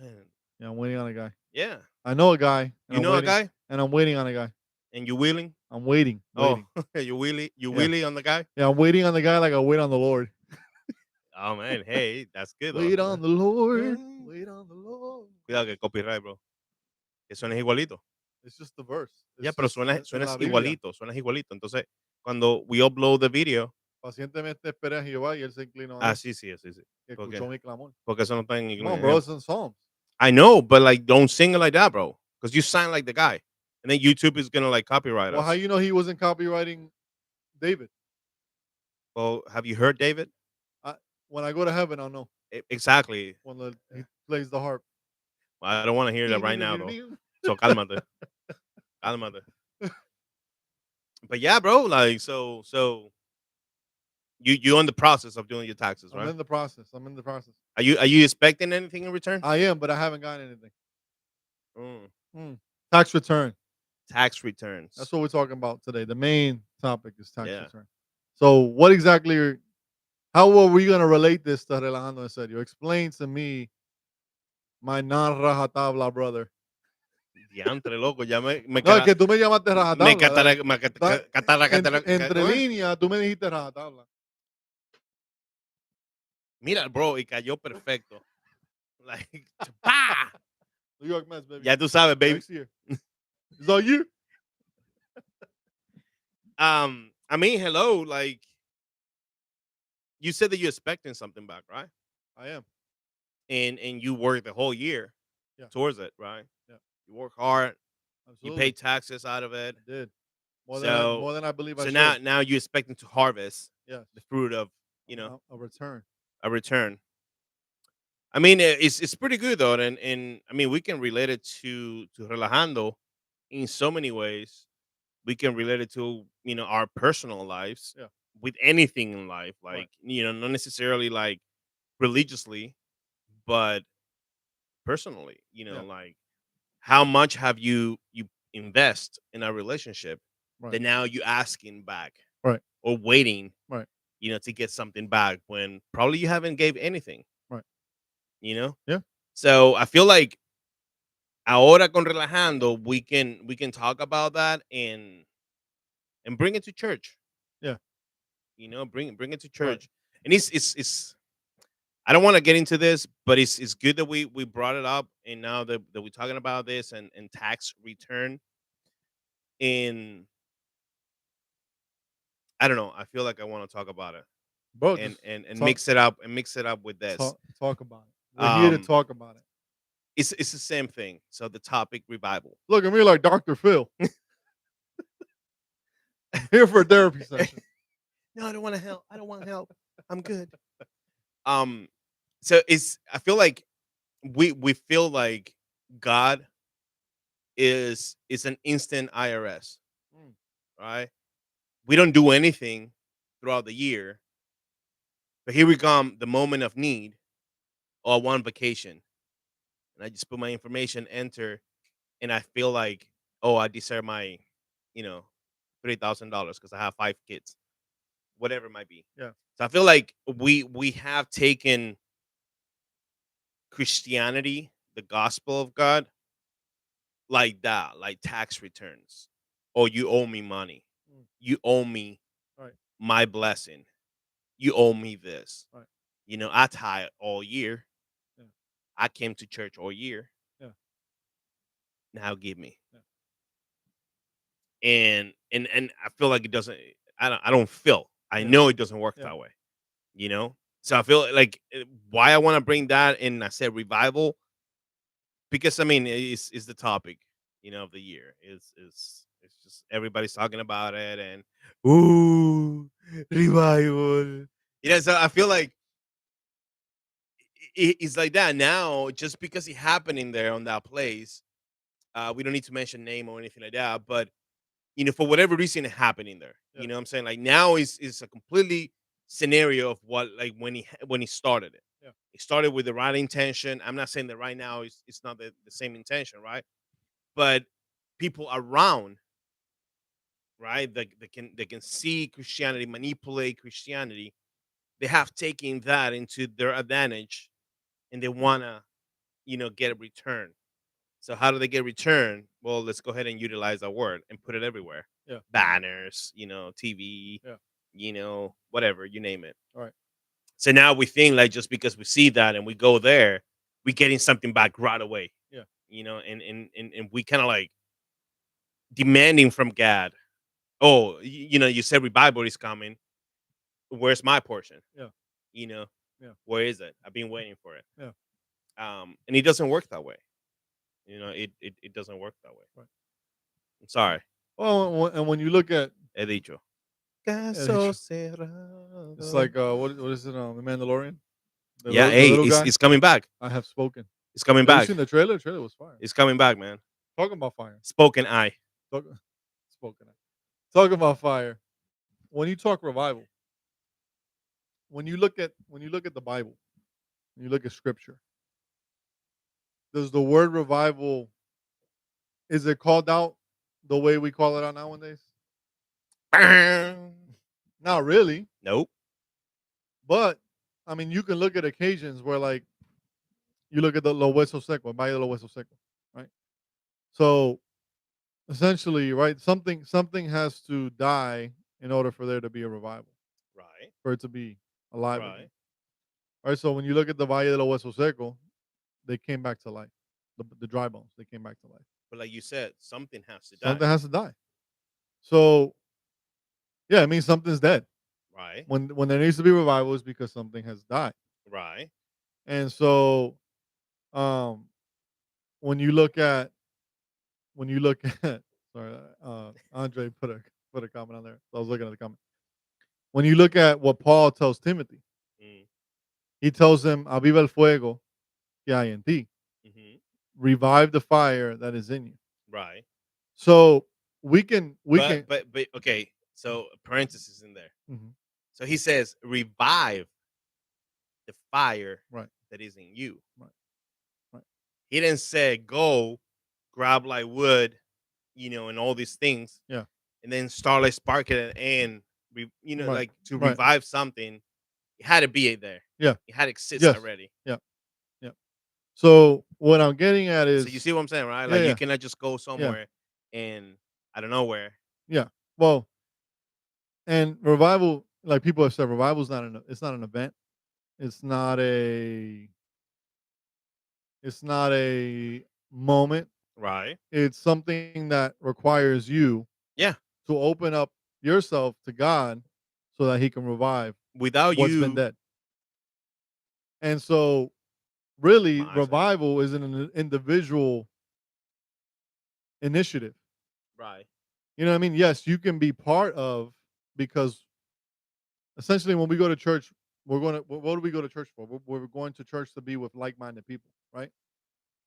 Man. Yeah, I'm waiting on a guy. Yeah. I know a guy. You know a guy? And I'm waiting on a guy. And you wheeling? I'm waiting. Oh, you wheelie on the guy? Yeah, I'm waiting on the guy like I wait on the Lord. Oh, man. Hey, that's good. Wait though. on the Lord. Wait on the Lord. Cuidado que copyright, bro. Que suenas igualito. It's just the verse. Ya, It's pero just en suenas la Biblia. igualito. Entonces, cuando we upload the video. Pacientemente esperé a Jehová y él se inclinó a mí. Sí. Que escuchó mi clamor. Porque eso no está en Come on, bro. It's in Psalms. I know, but like, don't sing it like that, bro. Because you sound like the guy. And then YouTube is going to like copyright Well, us. how you know he wasn't copywriting David? Well, have you heard David? When I go to heaven, I'll know. Exactly. When he plays the harp. Well, I don't want to hear that right now, though. So cálmate. Cálmate. But yeah, bro, like, so you're in the process of doing your taxes, right? I'm in the process. Are you expecting anything in return? I am, but I haven't gotten anything. Mm. Tax return. Tax returns. That's what we're talking about today. The main topic is tax Yeah. return. So what exactly how are we going to relate this to Relajando En Serio? Explain to me, my non-rajatabla brother. Diantre, loco, ya me No, es que tú me llamaste me rajatabla. Entre líneas, tú me dijiste rajatabla. Mira, bro, y cayó perfecto. Like, ¡pah! New York Mets, baby. Ya tú sabes, baby. Next year. Is that you? I mean, hello, like, you said that you're expecting something back, right? I am. And you work the whole year towards it, right? Yeah. You work hard. Absolutely. You pay taxes out of it. I did. More than I believe I should. So now you're expecting to harvest the fruit of, a return. A return. I mean, it's pretty good though, and I mean we can relate it to Relajando in so many ways. We can relate it to our personal lives with anything in life, like not necessarily like religiously, but personally. Like how much have you invest in a relationship that now you asking back, or waiting, to get something back when probably you haven't gave anything, Yeah. So I feel like ahora con Relajando we can talk about that and bring it to church. Yeah. Bring it to church. And it's I don't want to get into this, but it's good that we brought it up, and now that we're talking about this and tax return. And I don't know, I feel like I want to talk about it, Bro, and mix it up with this. Talk about it. We're here to talk about it. it's the same thing. So the topic revival. Look at me like Dr. Phil. I'm here for a therapy session. No, I don't want to help. I don't want help. I'm good. Um, so it's I feel like we feel like God is an instant IRS, Mm, right? We don't do anything throughout the year, but here we come the moment of need or one vacation, and I just put my information, enter, and I feel like, oh, I deserve my, you know, $3,000 because I have 5 kids, whatever it might be. yeah, So I feel like we have taken Christianity, the gospel of God, like that, like tax returns. Oh, you owe me money. mm, You owe me right, my blessing. You owe me this. right, I tithe all year. yeah, I came to church all year. yeah, Now give me. yeah, And I feel like it doesn't. I don't feel. I yeah, know it doesn't work yeah, that way. So I feel like why I want to bring that in. I said revival because I mean it's the topic of the year. It's just everybody's talking about it and ooh revival. So I feel like it's like that now just because it happening there on that place. We don't need to mention name or anything like that, but for whatever reason happening there. yeah, You know what I'm saying? Like now is a completely scenario of what like when he started it. yeah, He started with the right intention. I'm not saying that right now it's not the same intention, right? But people around, right, that can see Christianity, manipulate Christianity, they have taken that into their advantage and they wanna, get a return. So how do they get return? Well, let's go ahead and utilize that word and put it everywhere. yeah, Banners, TV, yeah, whatever, you name it. right, So now we think like just because we see that and we go there, we're getting something back right away. yeah, And we kind of like demanding from God. Oh, you said revival is coming. Where's my portion? yeah, You know, yeah, where is it? I've been waiting for it. yeah, And it doesn't work that way. It doesn't work that way. right. I'm sorry. Well, and when you look at He dicho. it's Caso cerrado. like what is it? The Mandalorian, Yeah, the hey, little it's guy. it's coming back. I have spoken. It's coming Have you back. seen the trailer? The trailer was fire. It's coming back, man. Talking about fire. Spoken I. Talk, spoken. Talking about fire. When you talk revival, when you look at the Bible, when you look at Scripture, does the word revival is it called out the way we call it out nowadays? Not really, Nope. but I mean, you can look at occasions where, like, you look at the Lo Hueso Seco, Valle de Lo Hueso Seco, right? So essentially, right, something has to die in order for there to be a revival, Right. for it to be alive again. Right. Right. So when you look at the Valle de Lo Hueso Seco, they came back to life. The dry bones, they came back to life. But like you said, something has to die. Something has to die. So yeah, it means something's dead. Right. When there needs to be revival, is because something has died. Right. And so um when you look at when you look at sorry, Andre put a comment on there. So I was looking at the comment. When you look at what Paul tells Timothy, Mm. he tells him, "Aviva el fuego que hay en ti." Hmm. Revive the fire that is in you. Right. So we can But okay. So parenthesis in there. mhm, So he says, revive the fire right, that is in you. right, right. He didn't say go grab like wood, and all these things, Yeah, and then start like sparking it and right, like to right. revive something. It had to be there. Yeah, It had to exist yes, already. yeah, yeah. So what I'm getting at So you is see what I'm saying, right? yeah, Like you yeah, cannot just go yeah, somewhere and I don't know where. yeah. Well, and revival, like people have said, revival is not it's not an event. It's not a it's not a moment. Right. It's something that requires you Yeah. to open up yourself to God so that He can revive Without what's been you, dead. And so really mindset. revival is an individual initiative. Right. You know what I mean? Yes, you can be part of, because essentially when we go to church, we're going to what do we go to church for? We're going to church to be with like-minded people, right?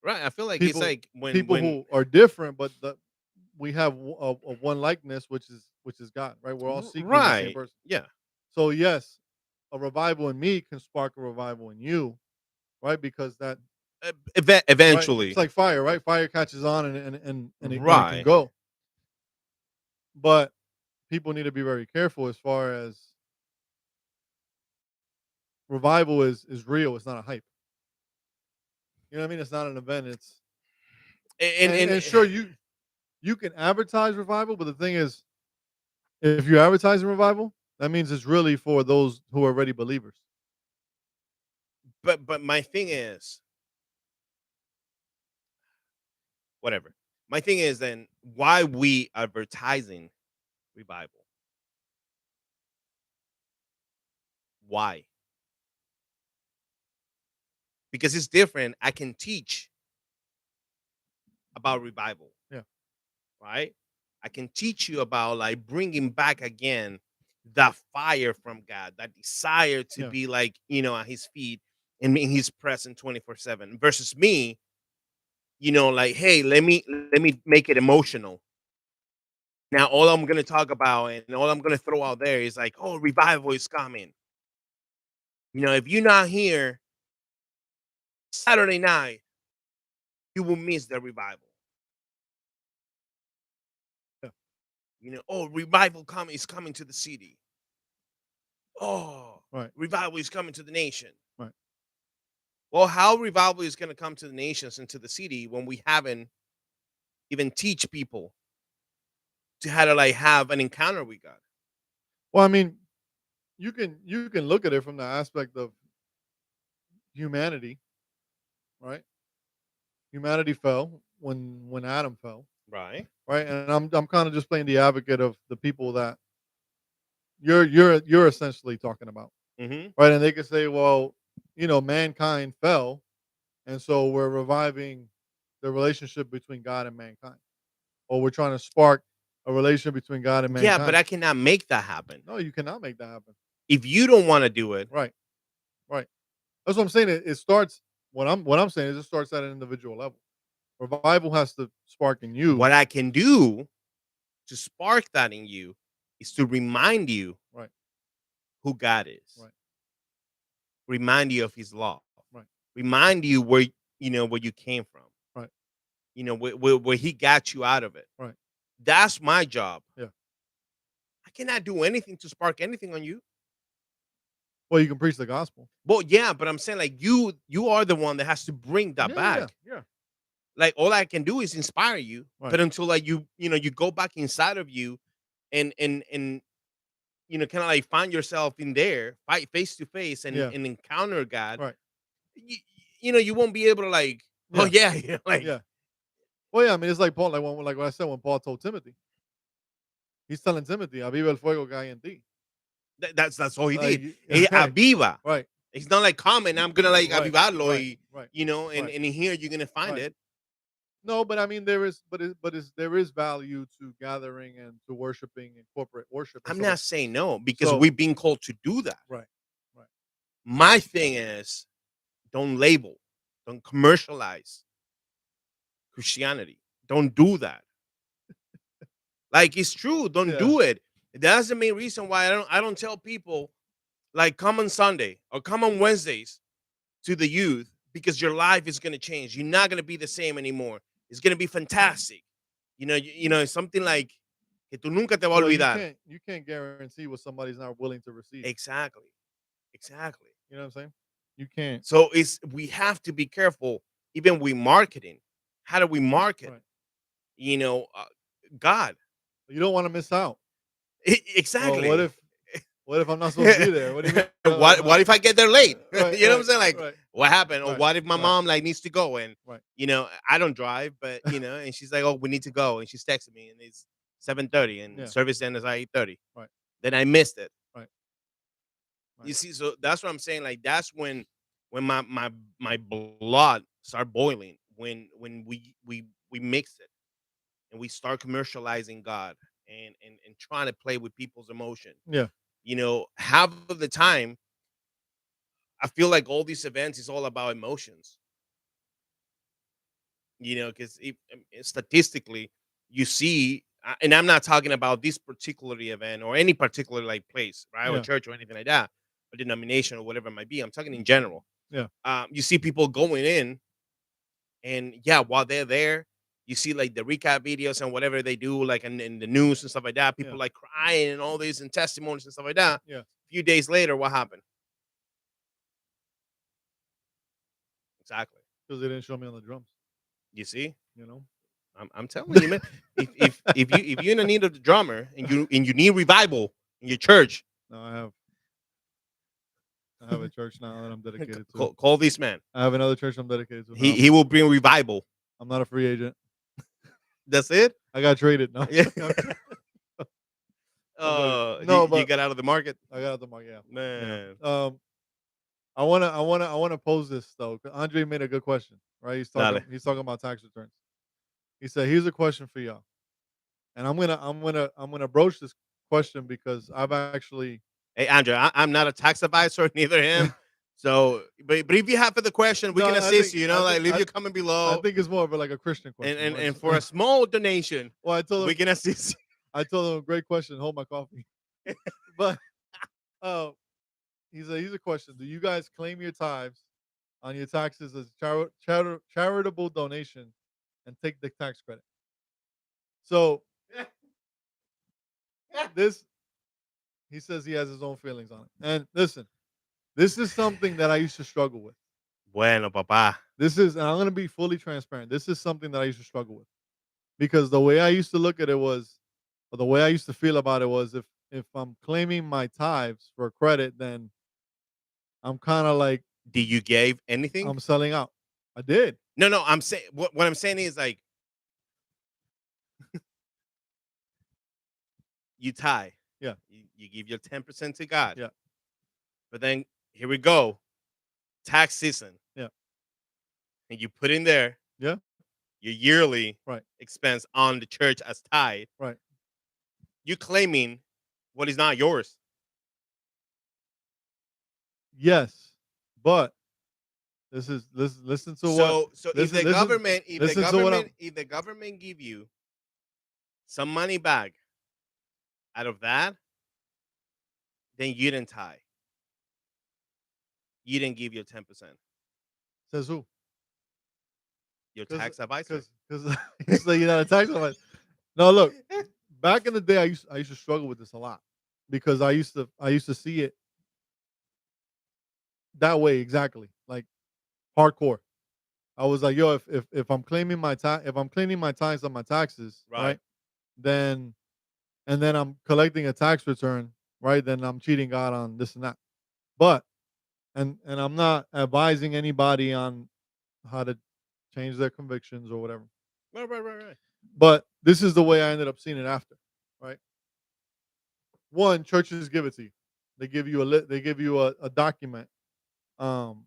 Right. I feel like it's People like when people when who are different, but we have a one likeness, which is God, right? We're all seeking the same right. person. Yeah. So yes, a revival in me can spark a revival in you, right? Because that right, it's Eventually. like fire, right? Fire catches on and it can Right. go. But people need to be very careful as far as revival is real. It's not a hype. You know what I mean? It's not an event. It's and And sure you can advertise revival, but the thing is, if you're advertising revival, that means it's really for those who are already believers. but my thing is whatever. My thing is then why we advertising revival? Why? Because it's different. I can teach about revival, Yeah, right? I can teach you about like bringing back again that fire from God, that desire to yeah, be like, at his feet and in his presence 24/7 versus me, like, hey, let me make it emotional. Now all I'm gonna talk about and all I'm gonna throw out there is like, oh, revival is coming. If you're not here Saturday night, you will miss the revival. yeah. Oh, revival is coming to the city. Oh, Right, revival is coming to the nation. right. Well, how revival is going to come to the nations and to the city when we haven't even teach people to how to like have an encounter with God? Well, I mean, you can look at it from the aspect of humanity, right? Humanity fell when Adam fell, Right. right? And I'm kind of just playing the advocate of the people that you're essentially talking about, Hmm. right? And they could say, well, mankind fell, and so we're reviving the relationship between God and mankind, or we're trying to spark a relationship between God and Yeah, but mankind. I cannot make that happen. No, you cannot make that happen. If you don't want to do it, Right, right. That's what I'm saying. It starts. What I'm saying is it starts at an individual level. Revival has to spark in you. what I can do to spark that in you is to remind you Right, who God is, right, remind you of his law, right, remind you where you came from, right, where he got you out of it. right. That's my job. Yeah. I cannot do anything to spark anything on you. Well, you can preach the gospel. Well, yeah, but I'm saying like you are the one that has to bring that Yeah, yeah, back. yeah. Like all I can do is inspire you, Right. but until like you go back inside of you and kind of like find yourself in there, fight face to face and Yeah. and encounter God, Right. you, you won't be able to like, oh Yeah. yeah, like Yeah. Well, yeah. I mean, it's like Paul. Like what I said when Paul told Timothy, he's telling Timothy, "Aviva el fuego que hay en ti." that's all he Like, did. He right, aviva. right, It's not like common. I'm gonna like right, avivarlo, right, right, and right, and in here you're gonna find right. it. No, but I mean, there is value to gathering and to worshiping and corporate worship and I'm stuff like. not saying no because So, we've been called to do that. right, right. My thing is don't label, don't commercialize Christianity. Don't do that. Like it's true. Don't Yeah. do it. That's the main reason why I don't tell people like come on Sunday or come on Wednesdays to the youth because your life is gonna change. You're not gonna be the same anymore. It's gonna be fantastic. Something like que tú nunca te va a Well, you olvidar. can't guarantee what somebody's not willing to receive. Exactly. Exactly. You know what I'm saying? You can't. So we have to be careful, even with marketing. How do we market? Right. You know, uh, God. You don't want to miss out. Well, what Exactly. if what if I'm not supposed to be there? What do you mean? what if I get there late? Right, You know what I'm right, saying? Like, right, what happened? Or right, what if my right, mom like needs to go and right, I don't drive, but and she's like, oh, we need to go, and she's texting me, and it's 7:30, and yeah, service end is at 8:30. right, Then I missed it. right, right, You see, so that's what I'm saying. Like, that's when when my blood start boiling, when we mix it and we start commercializing God and trying to play with people's emotion. Yeah. Half of the time, I feel like all these events is all about emotions. Because statistically, you see, and I'm not talking about this particular event or any particular like place, right, or Yeah. church or anything like that, or denomination or whatever it might be. I'm talking in general. Yeah. You see people going in, and yeah, while they're there, you see like the recap videos and whatever they do, like in the news and stuff like that. Yeah. People like crying and all these and testimonies and stuff like that. Yeah. A few days later, what happened? Exactly. Because they didn't show me on the drums. You see, You know. I'm telling you, man. If you're in the need of the drummer and you need revival in your church, No, I have a church now that I'm dedicated to. call this man. I have another church I'm dedicated to now. He will bring revival. I'm not a free agent. That's it. I got traded. No. Yeah. No, You but got out of the market, I got the mark. Yeah. man. Yeah. I wanna pose this though. 'Cause Andre made a good question, right? He's Dale. talking about tax returns. He said, "Here's a question for y'all," and I'm gonna broach this question because I've actually Hey, Andrew, I'm not a tax advisor, neither him. So, but if you have for the question, we no, can I assist think you. I Like think leave I, your comment I below, think it's more of like a Christian and question. and, Right? and for a small donation, Well, we can assist I told him, great question. Hold my coffee. you. But uh, he's a question. Do you guys claim your tithes on your taxes as charitable donation and take the tax credit? So this he says he has his own feelings on it. And listen, this is something that I used to struggle with. Bueno, papá. And I'm gonna be fully transparent. This is something that I used to struggle with. Because the way I used to look at it was, or the way I used to feel about it was if I'm claiming my tithes for credit, then I'm kind of like Did you give anything? I'm selling out. I did. No. I'm saying what I'm saying is like you tie. Yeah. You give your 10% to God. Yeah. But then here we go, tax season, Yeah. and you put in there Yeah. your yearly Right. expense on the church as tithe. Right. You claiming what is not yours. Yes. But listen to what So if listen the listen government if the listen to what I'm government if the government give you some money back out of that, then you didn't tie. You didn't give your 10%. says who? Your tax advisor. Because you say you're not a tax advisor. No, look. Back in the day, I used to struggle with this a lot because I used to see it that way exactly, like hardcore. I was like, yo, if I'm claiming if I'm claiming my tithes on my taxes, Right. right, then and then I'm collecting a tax return, right, then I'm cheating God on this and that. But and I'm not advising anybody on how to change their convictions or whatever. Right. But this is the way I ended up seeing it after, right? One, churches give it to you. They give you a document. Um,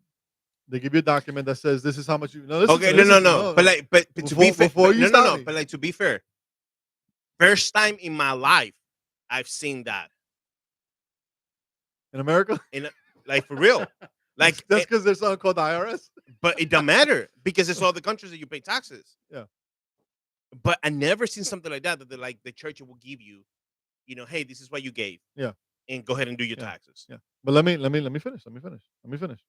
they give you a document that says this is how much you. No, listen to Okay, me. no, Listen to me. no. No, But no. like, but to be fair, Before you no, no, stop no. me. But like to be fair, first time in my life I've seen that In America, in like for real. Like, that's because there's something called the IRS. but it don't matter because it's all the countries that you pay taxes. Yeah, But I never seen something like that like the church will give you, hey, this is what you gave, yeah, and go ahead and do your yeah, taxes. yeah. But let me finish. Let me finish.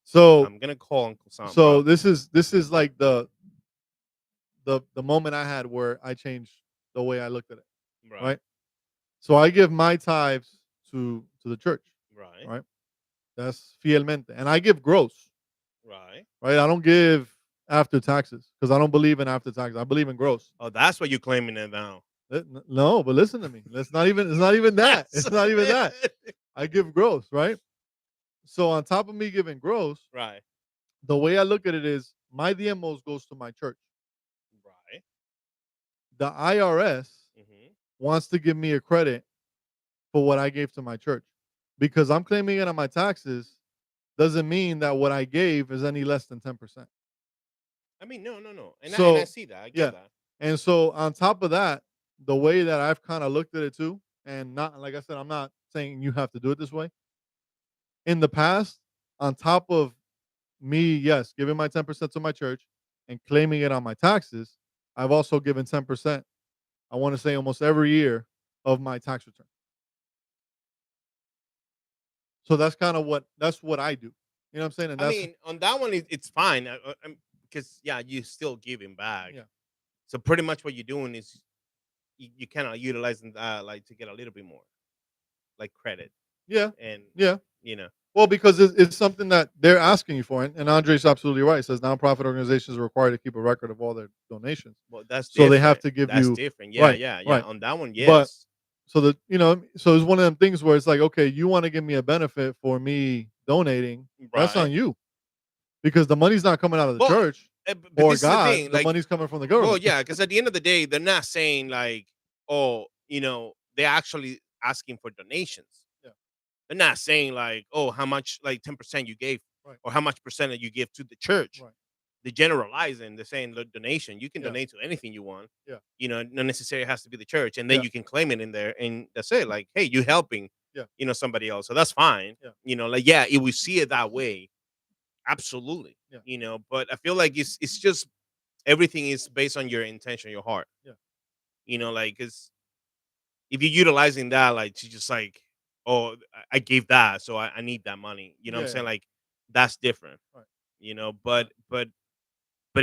So I'm gonna call Uncle Sam, so bro. this is like the moment I had where I changed the way I looked at it. Right, Right. So I give my tithes to the church. right, Right. That's fielmente, and I give gross. right. Right. I don't give after taxes because I don't believe in after taxes. I believe in gross. Oh, that's what you're claiming it now. No, but listen to me. It's not even that. It's not even that. I give gross, right? So on top of me giving gross, Right, the way I look at it is my DMOs goes to my church. right. The IRS Hmm. wants to give me a credit for what I gave to my church because I'm claiming it on my taxes. doesn't mean that what I gave is any less than 10%. I mean, no, no, no, and I So, see that. I get yeah. that. And so on top of that, the way that I've kind of looked at it too, and not like I said, I'm not saying you have to do it this way. In the past, on top of me, yes, giving my 10% to my church and claiming it on my taxes, I've also given 10%. I want to say almost every year of my tax return. So that's what I do. You know what I'm saying? And I that's mean, on that one, it's fine because yeah, you still giving back. yeah. So pretty much what you're doing is you kind of utilizing that like to get a little bit more like credit Yeah. and Yeah. you know. Well, because it's something that they're asking you for, and Andre's absolutely right. He says nonprofit organizations are required to keep a record of all their donations, Well, that's so they have different. to give That's you different. Yeah, right, yeah, yeah. right. On that one, But yes. so that so it's one of them things where it's like, okay, you want to give me a benefit for me donating, that's on Right. you because the money's not coming out of the Well, church but or this is the God, thing. the Like, money's coming from the well, government. yeah, because at the end of the day, they're not saying like, oh, they're actually asking for donations. Yeah, They're not saying like, oh, how much like 10% you gave right, or how much percentage you give to the church. right. They're generalizing. They're saying the donation. You can Yeah, donate to anything you want. yeah, Not necessarily has to be the church, and then yeah, you can claim it in there, and that's it. Like, hey, you helping, yeah, somebody else, so that's fine. yeah, Like yeah, if we see it that way, absolutely. yeah, But I feel like it's just everything is based on your intention, your heart. yeah, Like because if you're utilizing that, like to just like, oh, I gave that, so I need that money. You know what I'm yeah, saying? yeah. Like that's different. Right, But right.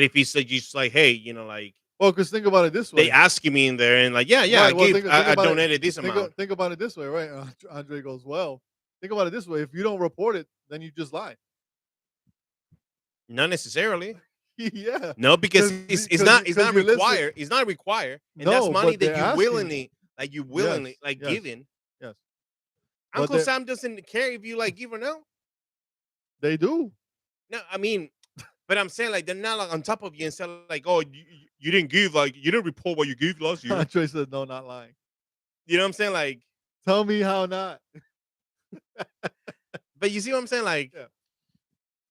if he said just like, hey, like Well, because think about it this they way. asking me in there and like, yeah, yeah, Right. Well, think I about it. donated this amount. Think about it this way, right? Andre goes, well, think about it this way. If you don't report it, then you just lie. Not necessarily. Yeah, No, because it's because not you're listening. required. It's not required, and that's No, money but that they're you asking. willingly, like you willingly, Yes, like yes, giving. yes. But Uncle Sam doesn't care if you like give or no. they do. No, I mean, but I'm saying like they're not like on top of you and say like, oh, you didn't give, like you didn't report what you gave last year. Andre said, no, not lying. You know what I'm saying? Like, Tell me how not. but you see what I'm saying? Like, Yeah,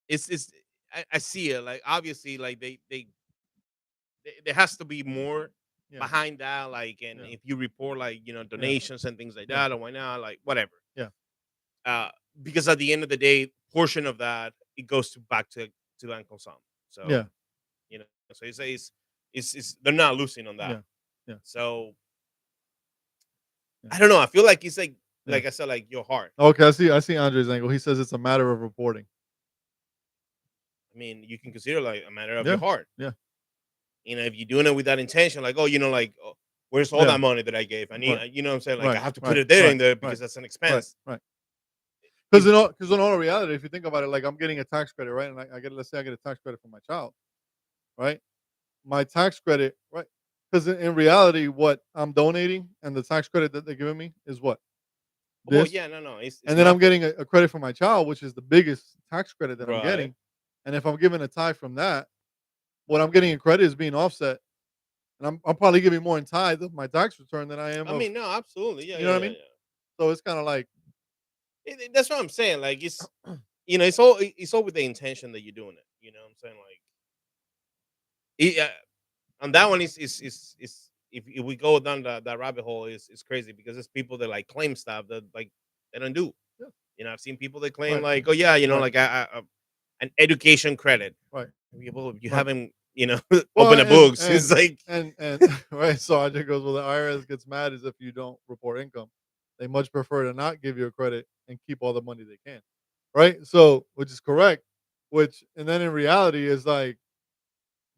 it's I see it. Like obviously, like there has to be more yeah, behind that. Like, and yeah, if you report like yeah, donations and things like yeah, that, or why not, like whatever. yeah, Uh, because at the end of the day, portion of that it goes back to Uncle Sam. yeah, So so it's they're not losing on that. yeah, yeah, So yeah, I don't know. I feel like it's yeah. like I said, like your heart. Okay, I see Andre's angle. He says it's a matter of reporting. I mean, you can consider like a matter of your Yeah, heart. yeah, If you're doing it with that intention, like, oh, like, oh, where's all yeah. that money that I gave? I need, Right, you know what I'm saying? Like, I right, have to put right, it there right, in there right, because that's an right, expense. right. If Because in all reality, if you think about it, like I'm getting a tax credit, right? And I get, let's say I get a tax credit for my child, right? My tax credit, right? Because in reality, what I'm donating and the tax credit that they're giving me is what well, this, yeah, no, no, it's and then I'm nothing, getting a credit for my child, which is the biggest tax credit that I'm right? getting. And if I'm giving a tithe from that, what I'm getting in credit is being offset, and I'm probably giving more in tithe of my tax return than I am I of, mean, no, absolutely, yeah, you know yeah, what I yeah, mean? yeah. So it's kind of like, That's what I'm saying. Like, it's all with the intention that you're doing it. You know what I'm saying? Like, on that one is if we go down that rabbit hole is crazy because there's people that like claim stuff that like they don't do. yeah, I've seen people that claim right, like, oh yeah, right, like an education credit. right, Well, you right. haven't, Well, open the books. It's like, and right. So I just goes, well, the IRS gets mad as if you don't report income. They much prefer to not give you a credit and keep all the money they can, right? So, which is correct. Which, and then in reality is like,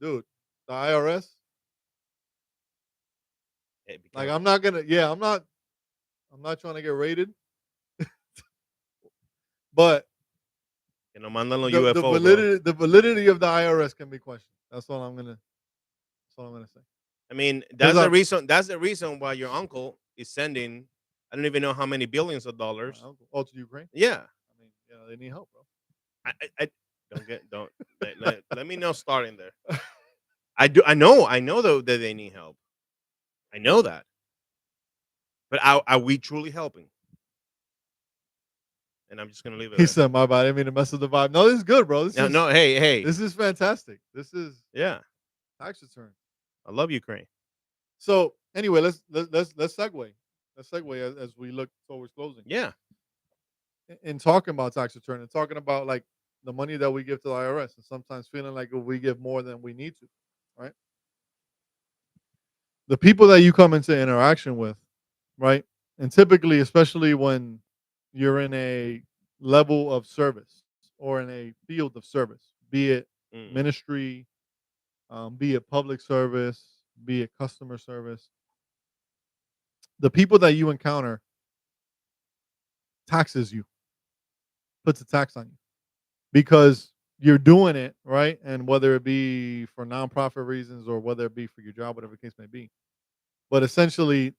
dude, the IRS, hey, be like, careful. I'm not trying to get raided, but Que no mandan los UFO, bro. the validity of the IRS can be questioned. That's all I'm gonna say. I mean, Because I'm That's the reason why your uncle is sending. I don't even know how many billions of my dollars. uncle, oh, to Ukraine. Yeah, I mean, they need help, I don't let me know starting there. I know though that they need help. I know that, but are we truly helping? and I'm just gonna leave it He there. said, "My bad. I didn't mean to mess with the vibe." No, this is good, bro. No, no, hey, hey, This is fantastic. This is yeah, tax return. I love Ukraine. So anyway, let's segue. Let's segue as we look towards closing Yeah. in talking about tax return and talking about like the money that we give to the IRS and sometimes feeling like we give more than we need to, right? The people that you come into interaction with, right? And typically, especially when you're in a level of service or in a field of service, be it Mm. ministry, be it public service, be it customer service, the people that you encounter taxes you, puts a tax on you because you're doing it, right? And whether it be for nonprofit reasons or whether it be for your job, whatever the case may be. But essentially,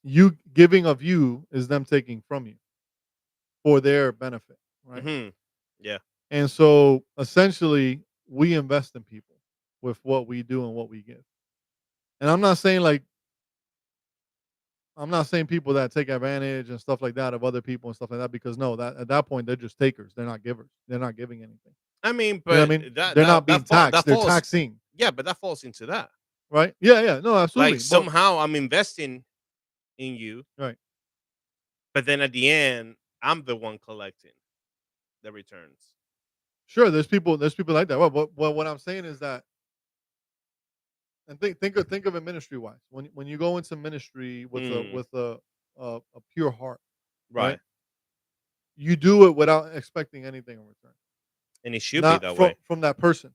you giving of you is them taking from you for their benefit, right? Hmm. Yeah. And so essentially, we invest in people with what we do and what we give. And I'm not saying people that take advantage and stuff like that of other people and stuff like that because no, that at that point they're just takers. They're not givers. They're not giving anything. I mean, You know but what I mean? They're not being taxed. that They're falls. taxing, Yeah, but that falls into that. right? Yeah, yeah. No, Like absolutely. But somehow I'm investing in you, right. but then at the end, I'm the one collecting the returns. Sure, there's people like that. Well, what I'm saying is that and think of it ministry wise. When you go into ministry with a Mm. with a pure heart, right? Right, You do it without expecting anything in return. and it should be Not that from way. from that person,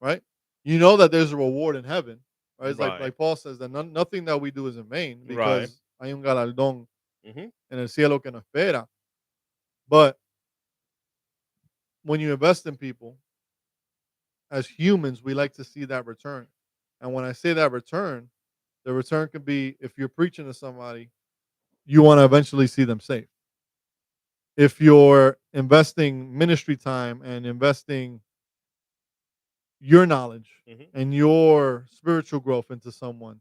right? You know that there's a reward in heaven, right? It's like Right, like Paul says that nothing that we do is in vain right. because hay un galardón Hmm. en el cielo que nos espera. But when you invest in people, as humans, we like to see that return. And when I say that return, the return could be if you're preaching to somebody, you want to eventually see them saved. If you're investing ministry time and investing your knowledge Hmm. and your spiritual growth into someone,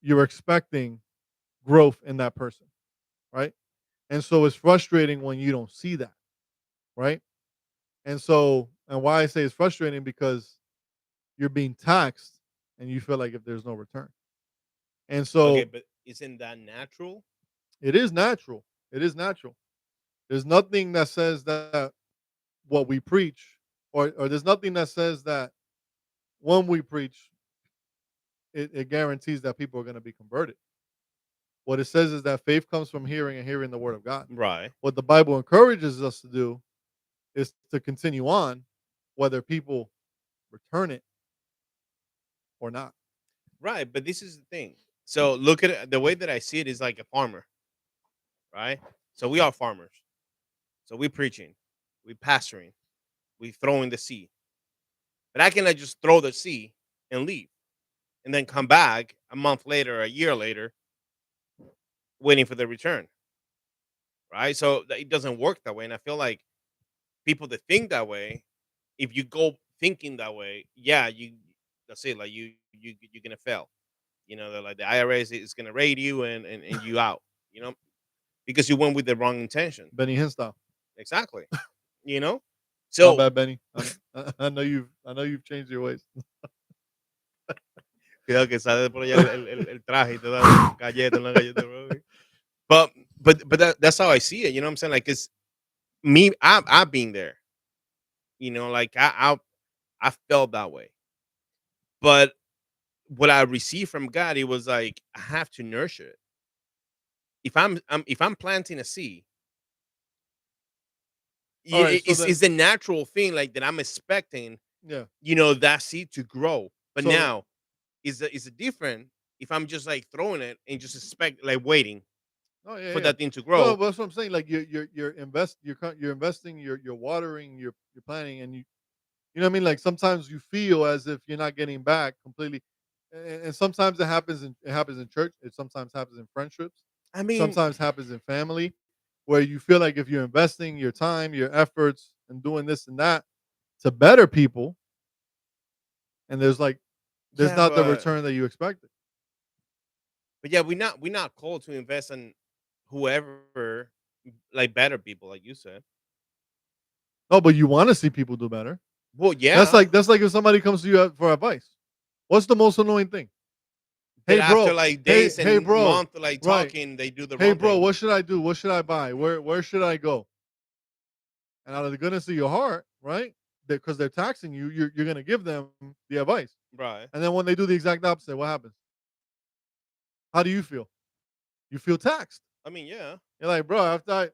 you're expecting growth in that person, right? And so it's frustrating when you don't see that, right? And why I say it's frustrating because you're being taxed and you feel like if there's no return. And Okay, so but isn't that natural? it is natural. It is natural. There's nothing that says that what we preach, or there's nothing that says that when we preach, it guarantees that people are going to be converted. What it says is that faith comes from hearing and hearing the word of God. Right, What the Bible encourages us to do is to continue on, whether people return it or not. right. But this is the thing. So look at it. The way that I see it is like a farmer, right? So we are farmers. So we preaching, we pastoring, we throwing the seed. But I cannot just throw the seed and leave, and then come back a month later, a year later, waiting for the return, right? So it doesn't work that way. And I feel like people that think that way, if you go thinking that way, yeah, you that's it. Like you're gonna fail. You know, they're like the IRS is gonna raid you and you out. You know, because you went with the wrong intention. Benny Hinn style. Exactly. You know, My so bad, Benny. I know you've changed your ways. cuidado que sale por allá el traje y te da una galleta, bro. But that's how I see it. You know what I'm saying? Like it's me. I've been there. You know, like I felt that way. But what I received from God, it was like I have to nurture it. If I'm planting a seed, All right, so it's then the natural thing like that I'm expecting. yeah. You know that seed to grow. But So now is it different if I'm just like throwing it and just expect like waiting oh yeah, for yeah. that thing to No, grow. but that's what I'm saying. Like you're investing, you're watering, you're planning, and you know what I mean. Like sometimes you feel as if you're not getting back completely, and sometimes it happens in church. It sometimes happens in friendships. I mean, Sometimes happens in family, where you feel like if you're investing your time, your efforts, and doing this and that to better people, and there's yeah, not the return that you expected. but yeah, we're not called to invest in whoever like better people, like you said. No, but you want to see people do better. Well, That's yeah, like that's like if somebody comes to you for advice. What's the most annoying thing? that Hey, after bro. like Hey, days hey, and bro. month like Right. talking, they do the Hey, wrong bro. thing. What should I do? What should I buy? Where should I go? And out of the goodness of your heart, right? Because they're taxing you, you're gonna give them the advice. Right. And then when they do the exact opposite, what happens? How do you feel? You feel taxed. I mean, yeah. You're like, bro, after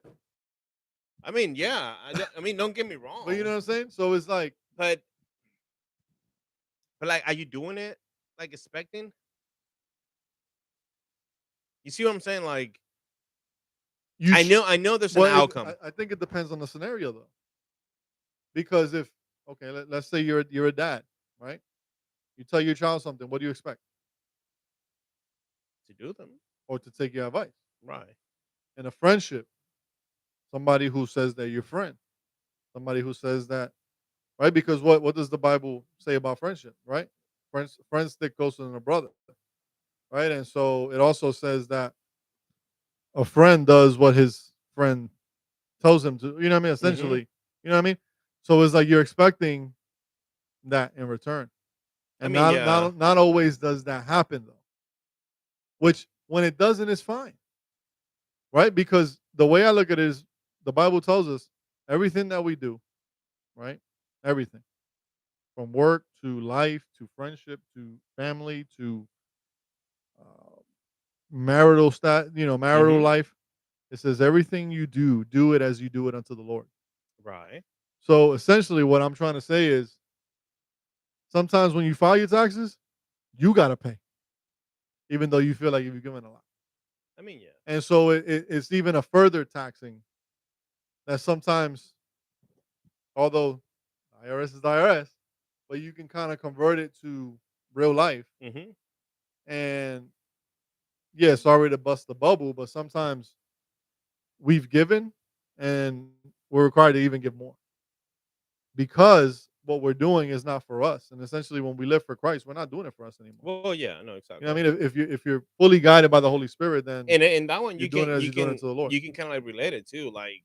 I mean, yeah. I mean, don't get me but you know wrong, what I'm saying? So it's like but like, are you doing it like expecting? You see what I'm saying? Like, you. I know there's an Well, outcome I think it depends on the scenario though, because if okay, let's say you're a dad, right? You tell your child something. What do you expect? to do them. Or to take your advice Right. in a friendship? Somebody who says they're your friend. Somebody who says that, right? Because what does the Bible say about friendship, right? Friends stick closer than a brother, right? And so it also says that a friend does what his friend tells him to. You know what I mean? Mm-hmm. Essentially, you know what I mean. So it's like you're expecting that in return, I and mean, yeah. not always does that happen though. Which when it doesn't is fine, right? Because the way I look at it is the Bible tells us everything that we do, right? Everything from work to life to friendship to family to uh, marital Mm-hmm. life. It says everything you do, do it as you do it unto the Lord. Right. So essentially, what I'm trying to say is sometimes when you file your taxes, you got to pay, even though you feel like you've given a lot. I mean, yeah. And so it's even a further taxing that sometimes, although IRS is IRS, but you can kind of convert it to real life. Mm-hmm. And yeah, sorry to bust the bubble, but sometimes we've given and we're required to even give more because what we're doing is not for us. And essentially, when we live for Christ, we're not doing it for us anymore. Well, yeah. No, You know exactly. what I mean? If you're fully guided by the Holy Spirit, then And that one you're doing it as you're doing it to the Lord. you can kind of like relate it too. Like,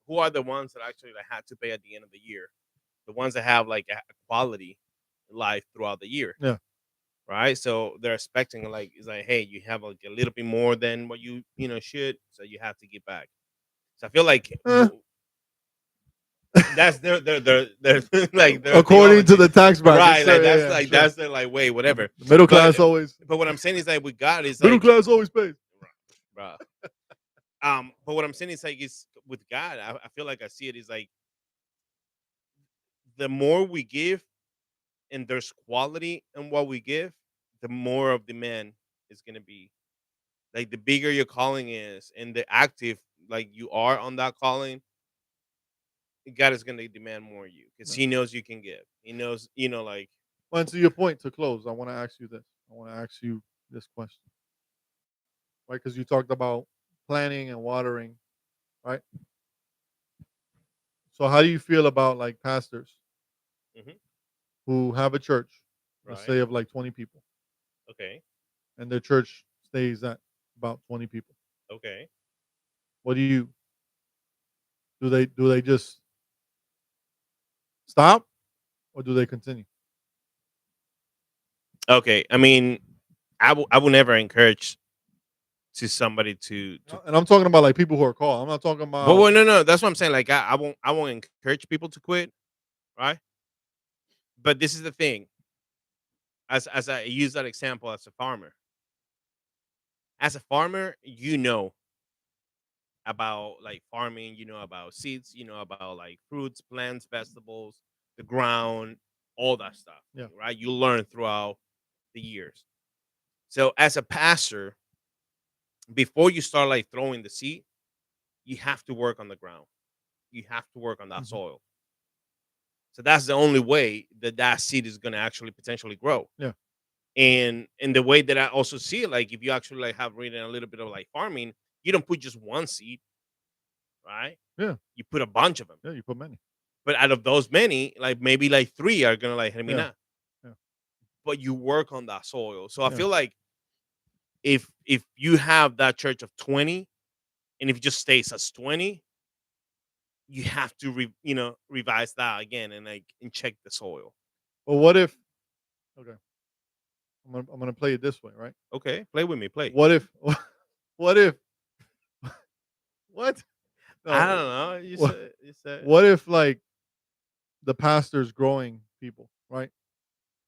who are the ones that actually like had to pay at the end of the year? The ones that have like a quality life throughout the year, Yeah. right? So they're expecting like it's like, hey, you have like a little bit more than what you know should, so you have to give back. So I feel like Eh, that's their like their according to theology, the tax bracket, right? sure, Like yeah, yeah, sure. that's their like way, whatever. The middle But class always what I'm saying is like with God is middle like, class always pays. bruh. But what I'm saying is like is with God, I feel like I see it is like the more we give and there's quality in what we give, the more of demand is gonna be. Like the bigger your calling is and the active like you are on that calling, God is gonna demand more of you because Yeah. He knows you can give. He knows, like Well, and to your point, to close, I want to ask you this. I want to ask you this question, right? Because you talked about planning and watering, right? So, how do you feel about like pastors hmm who have a church, let's right, say of like 20 people, okay, and their church stays at about 20 people? okay, What do they just stop or do they continue? okay. I mean, I will never encourage to somebody to. And I'm talking about like people who are called. I'm not talking But about well, no, that's what I'm saying. Like I won't encourage people to quit, right? But this is the thing. As I use that example as a farmer, you know about like farming, you know about seeds, you know about like fruits, plants, vegetables, the ground, all that stuff, yeah. right? You learn throughout the years. So as a pastor, before you start like throwing the seed, you have to work on the ground. You have to work on that Mhm. soil. So that's the only way that that seed is going to actually potentially grow. Yeah. And the way that I also see it, like if you actually like have read a little bit of like farming, you don't put just one seed, right? Yeah. You put a bunch of them. Yeah. You put many. But out of those many, like maybe like three are gonna like Yeah. germinar. Yeah. But you work on that soil. So I Yeah. feel like if you have that church of 20 and if it just stays as 20, you have to revise that again and check the soil. Well, what if? Okay, I'm gonna play it this way, right? Okay, play with me, play. What if? What if? What? I don't No. know. You What? said you said What if like the pastor's growing people, right,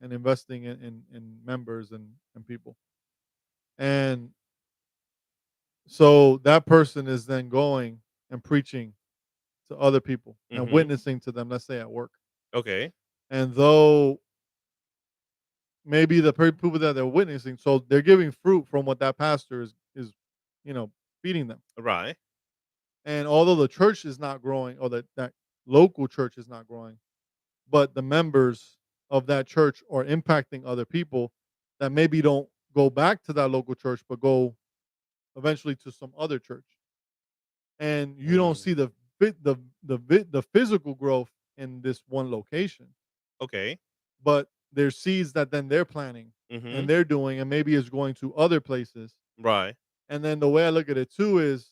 and investing in members and people, and so that person is then going and preaching to other people and mm-hmm. witnessing to them. Let's say at work, Okay. and though maybe the people that they're witnessing, so they're giving fruit from what that pastor is, you know, feeding them. Right. And although the church is not growing, or that local church is not growing, but the members of that church are impacting other people that maybe don't go back to that local church, but go eventually to some other church. And you don't Mm, see the physical growth in this one location, okay. but there's seeds that then they're planting Mm-hmm. and they're doing, and maybe is going to other places. Right. And then the way I look at it too is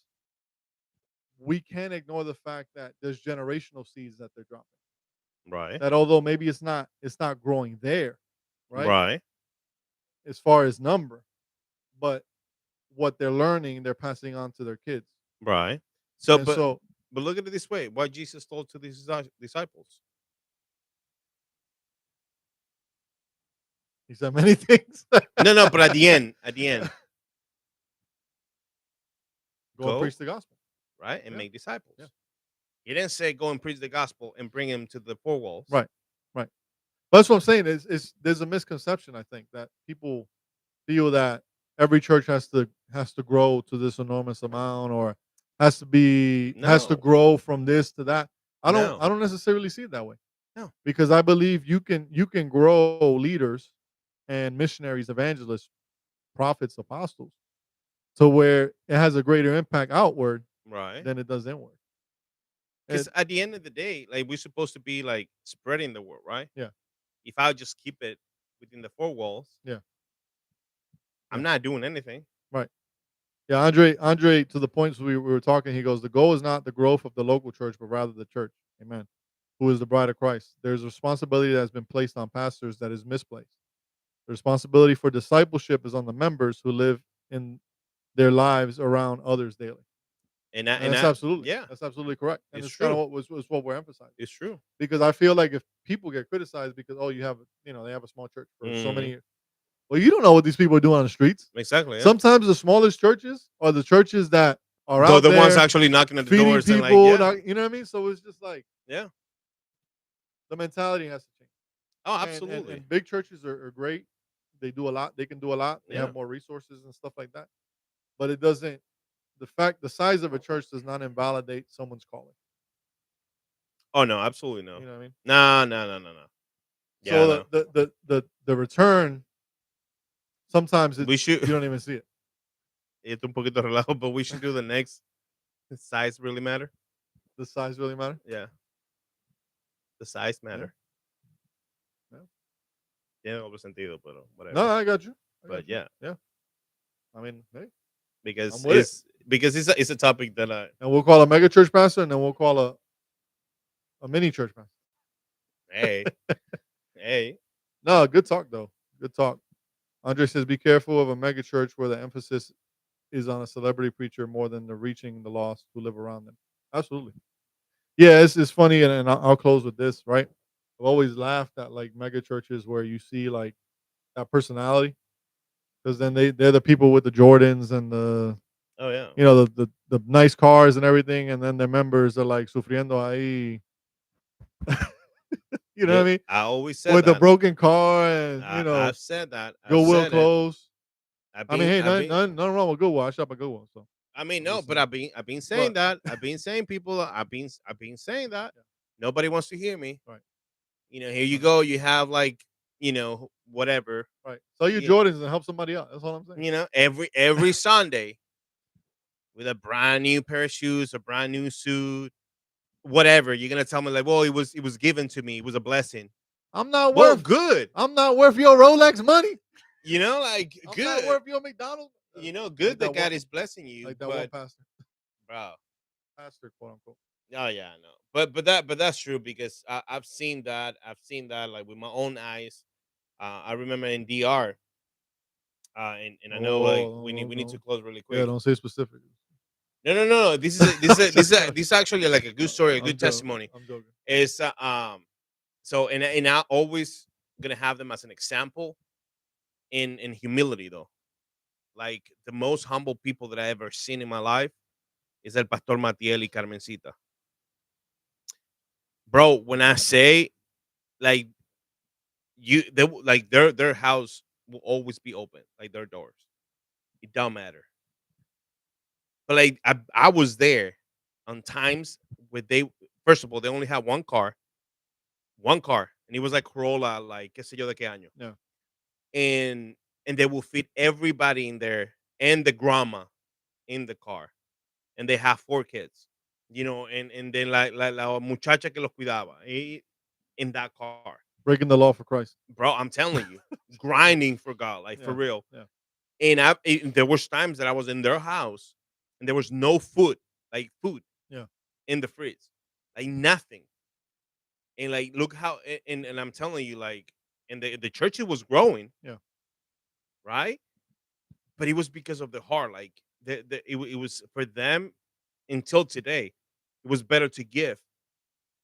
we can't ignore the fact that there's generational seeds that they're dropping. Right. That although maybe it's not growing there, right? Right. As far as number, but what they're learning, they're passing on to their kids. Right. So, And so but look at it this way: what Jesus told to these disciples. he said many things. No, no, but at the end, Go and go preach the gospel. right and Yeah. make disciples. Yeah. He didn't say go and preach the gospel and bring him to the four walls. Right. Right. But that's what I'm saying is there's a misconception, I think, that people feel that every church has to grow to this enormous amount, or has to No, grow from this to that. I don't no, I don't necessarily see it that way, no. because I believe you can grow leaders and missionaries, evangelists, prophets, apostles, to where it has a greater impact outward Right. than it does inward. Because And at the end of the day, like we're supposed to be like spreading the word, right? yeah, If I just keep it within the four walls, yeah, I'm yeah, not doing anything. right. Yeah, Andre, to the points we were talking, he goes, the goal is not the growth of the local church, but rather the church. Amen. Who is the bride of Christ. There's a responsibility that has been placed on pastors that is misplaced. The responsibility for discipleship is on the members who live in their lives around others daily. And And yeah, that's absolutely correct. And it's it's kind of true. was what we're emphasizing. It's true. Because I feel like if people get criticized because, oh, they have a small church for so many Hmm. years. Well, you don't know what these people are doing on the streets. Exactly. Yeah. Sometimes the smallest churches are the churches that are out The ones there actually knocking at the feeding doors and like, people. yeah, You know what I mean? So it's just like yeah. the mentality has to change. Oh, And absolutely. big churches are great. They do a lot. They can do a lot. They Yeah. have more resources and stuff like that. But it doesn't. The size of a church does not invalidate someone's calling. Oh no, absolutely no. You know what I mean? Nah, no, no, no, no. Yeah, So no. the return, sometimes We should. you don't even see it. It's un poquito relajo, but we should do the next. Size really matter. The size really matter. Yeah, the size Yeah. matter. Yeah. Tiene doble sentido, pero whatever. No, I got you. But yeah, Yeah. I mean, hey, I'm because with it. it's a topic that And we'll call a mega church pastor, and then we'll call a mini church pastor. hey, hey, No, good talk though. Good talk. Andre says, be careful of a mega church where the emphasis is on a celebrity preacher more than the reaching the lost who live around them. Absolutely. Yeah, it's funny, and I'll close with this, right? I've always laughed at like mega churches where you see like that personality, because then they're the people with the Jordans and the oh yeah, the nice cars and everything, and then their members are like sufriendo ahí. You know what yeah. I mean? I always said With a that. broken car and I've said that. I've Goodwill said it. clothes. I mean, hey, I've been. nothing wrong with Goodwill. I shop at Goodwill, so I mean, I'm no, just but saying. I've been saying But that. I've been saying people. I've been saying that. yeah, Nobody wants to hear me. right, Here you right, go. You have like whatever. right. Sell your You, Jordans and help somebody out. That's all I'm saying. every Sunday with a brand new pair of shoes, a brand new suit, whatever. You're gonna tell me like, well, it was given to me. It was a blessing. I'm not Well, worth. good. I'm not worth your Rolex money. Like I'm not good. worth your McDonald's. Good Like that that one, God is blessing you, like that one but pastor. bro. pastor, quote unquote. Oh yeah, I know. But that's true because I've seen that. I've seen that like with my own eyes. I remember in DR, and I know like Oh, we need to no. close really Yeah, quick. don't say specifics. No, no, no. This is actually like a good story, a I'm good joking. testimony. I'm joking. Is so and I always gonna have them as an example in humility though. Like the most humble people that I ever seen in my life is El Pastor Matiel y Carmencita. Bro, when I say like like their house will always be open, like their doors. It don't matter. But like I was there on times where they first of all they only had one car, and it was like Corolla, like qué sé yo de qué año, Yeah. and they will fit everybody in there and the grandma in the car, and they have 4 kids, and then like la muchacha que los cuidaba in that car, Breaking the law for Christ. bro. I'm telling you, Joking. grinding for God, like for Yeah. real. Yeah. And there was times that I was in their house and there was no food, like food Yeah. in the fridge, like nothing. And like, look how, and I'm telling you, like, and the church it was growing, Yeah. right? But it was because of the heart. Like, it was for them until today. It was better to give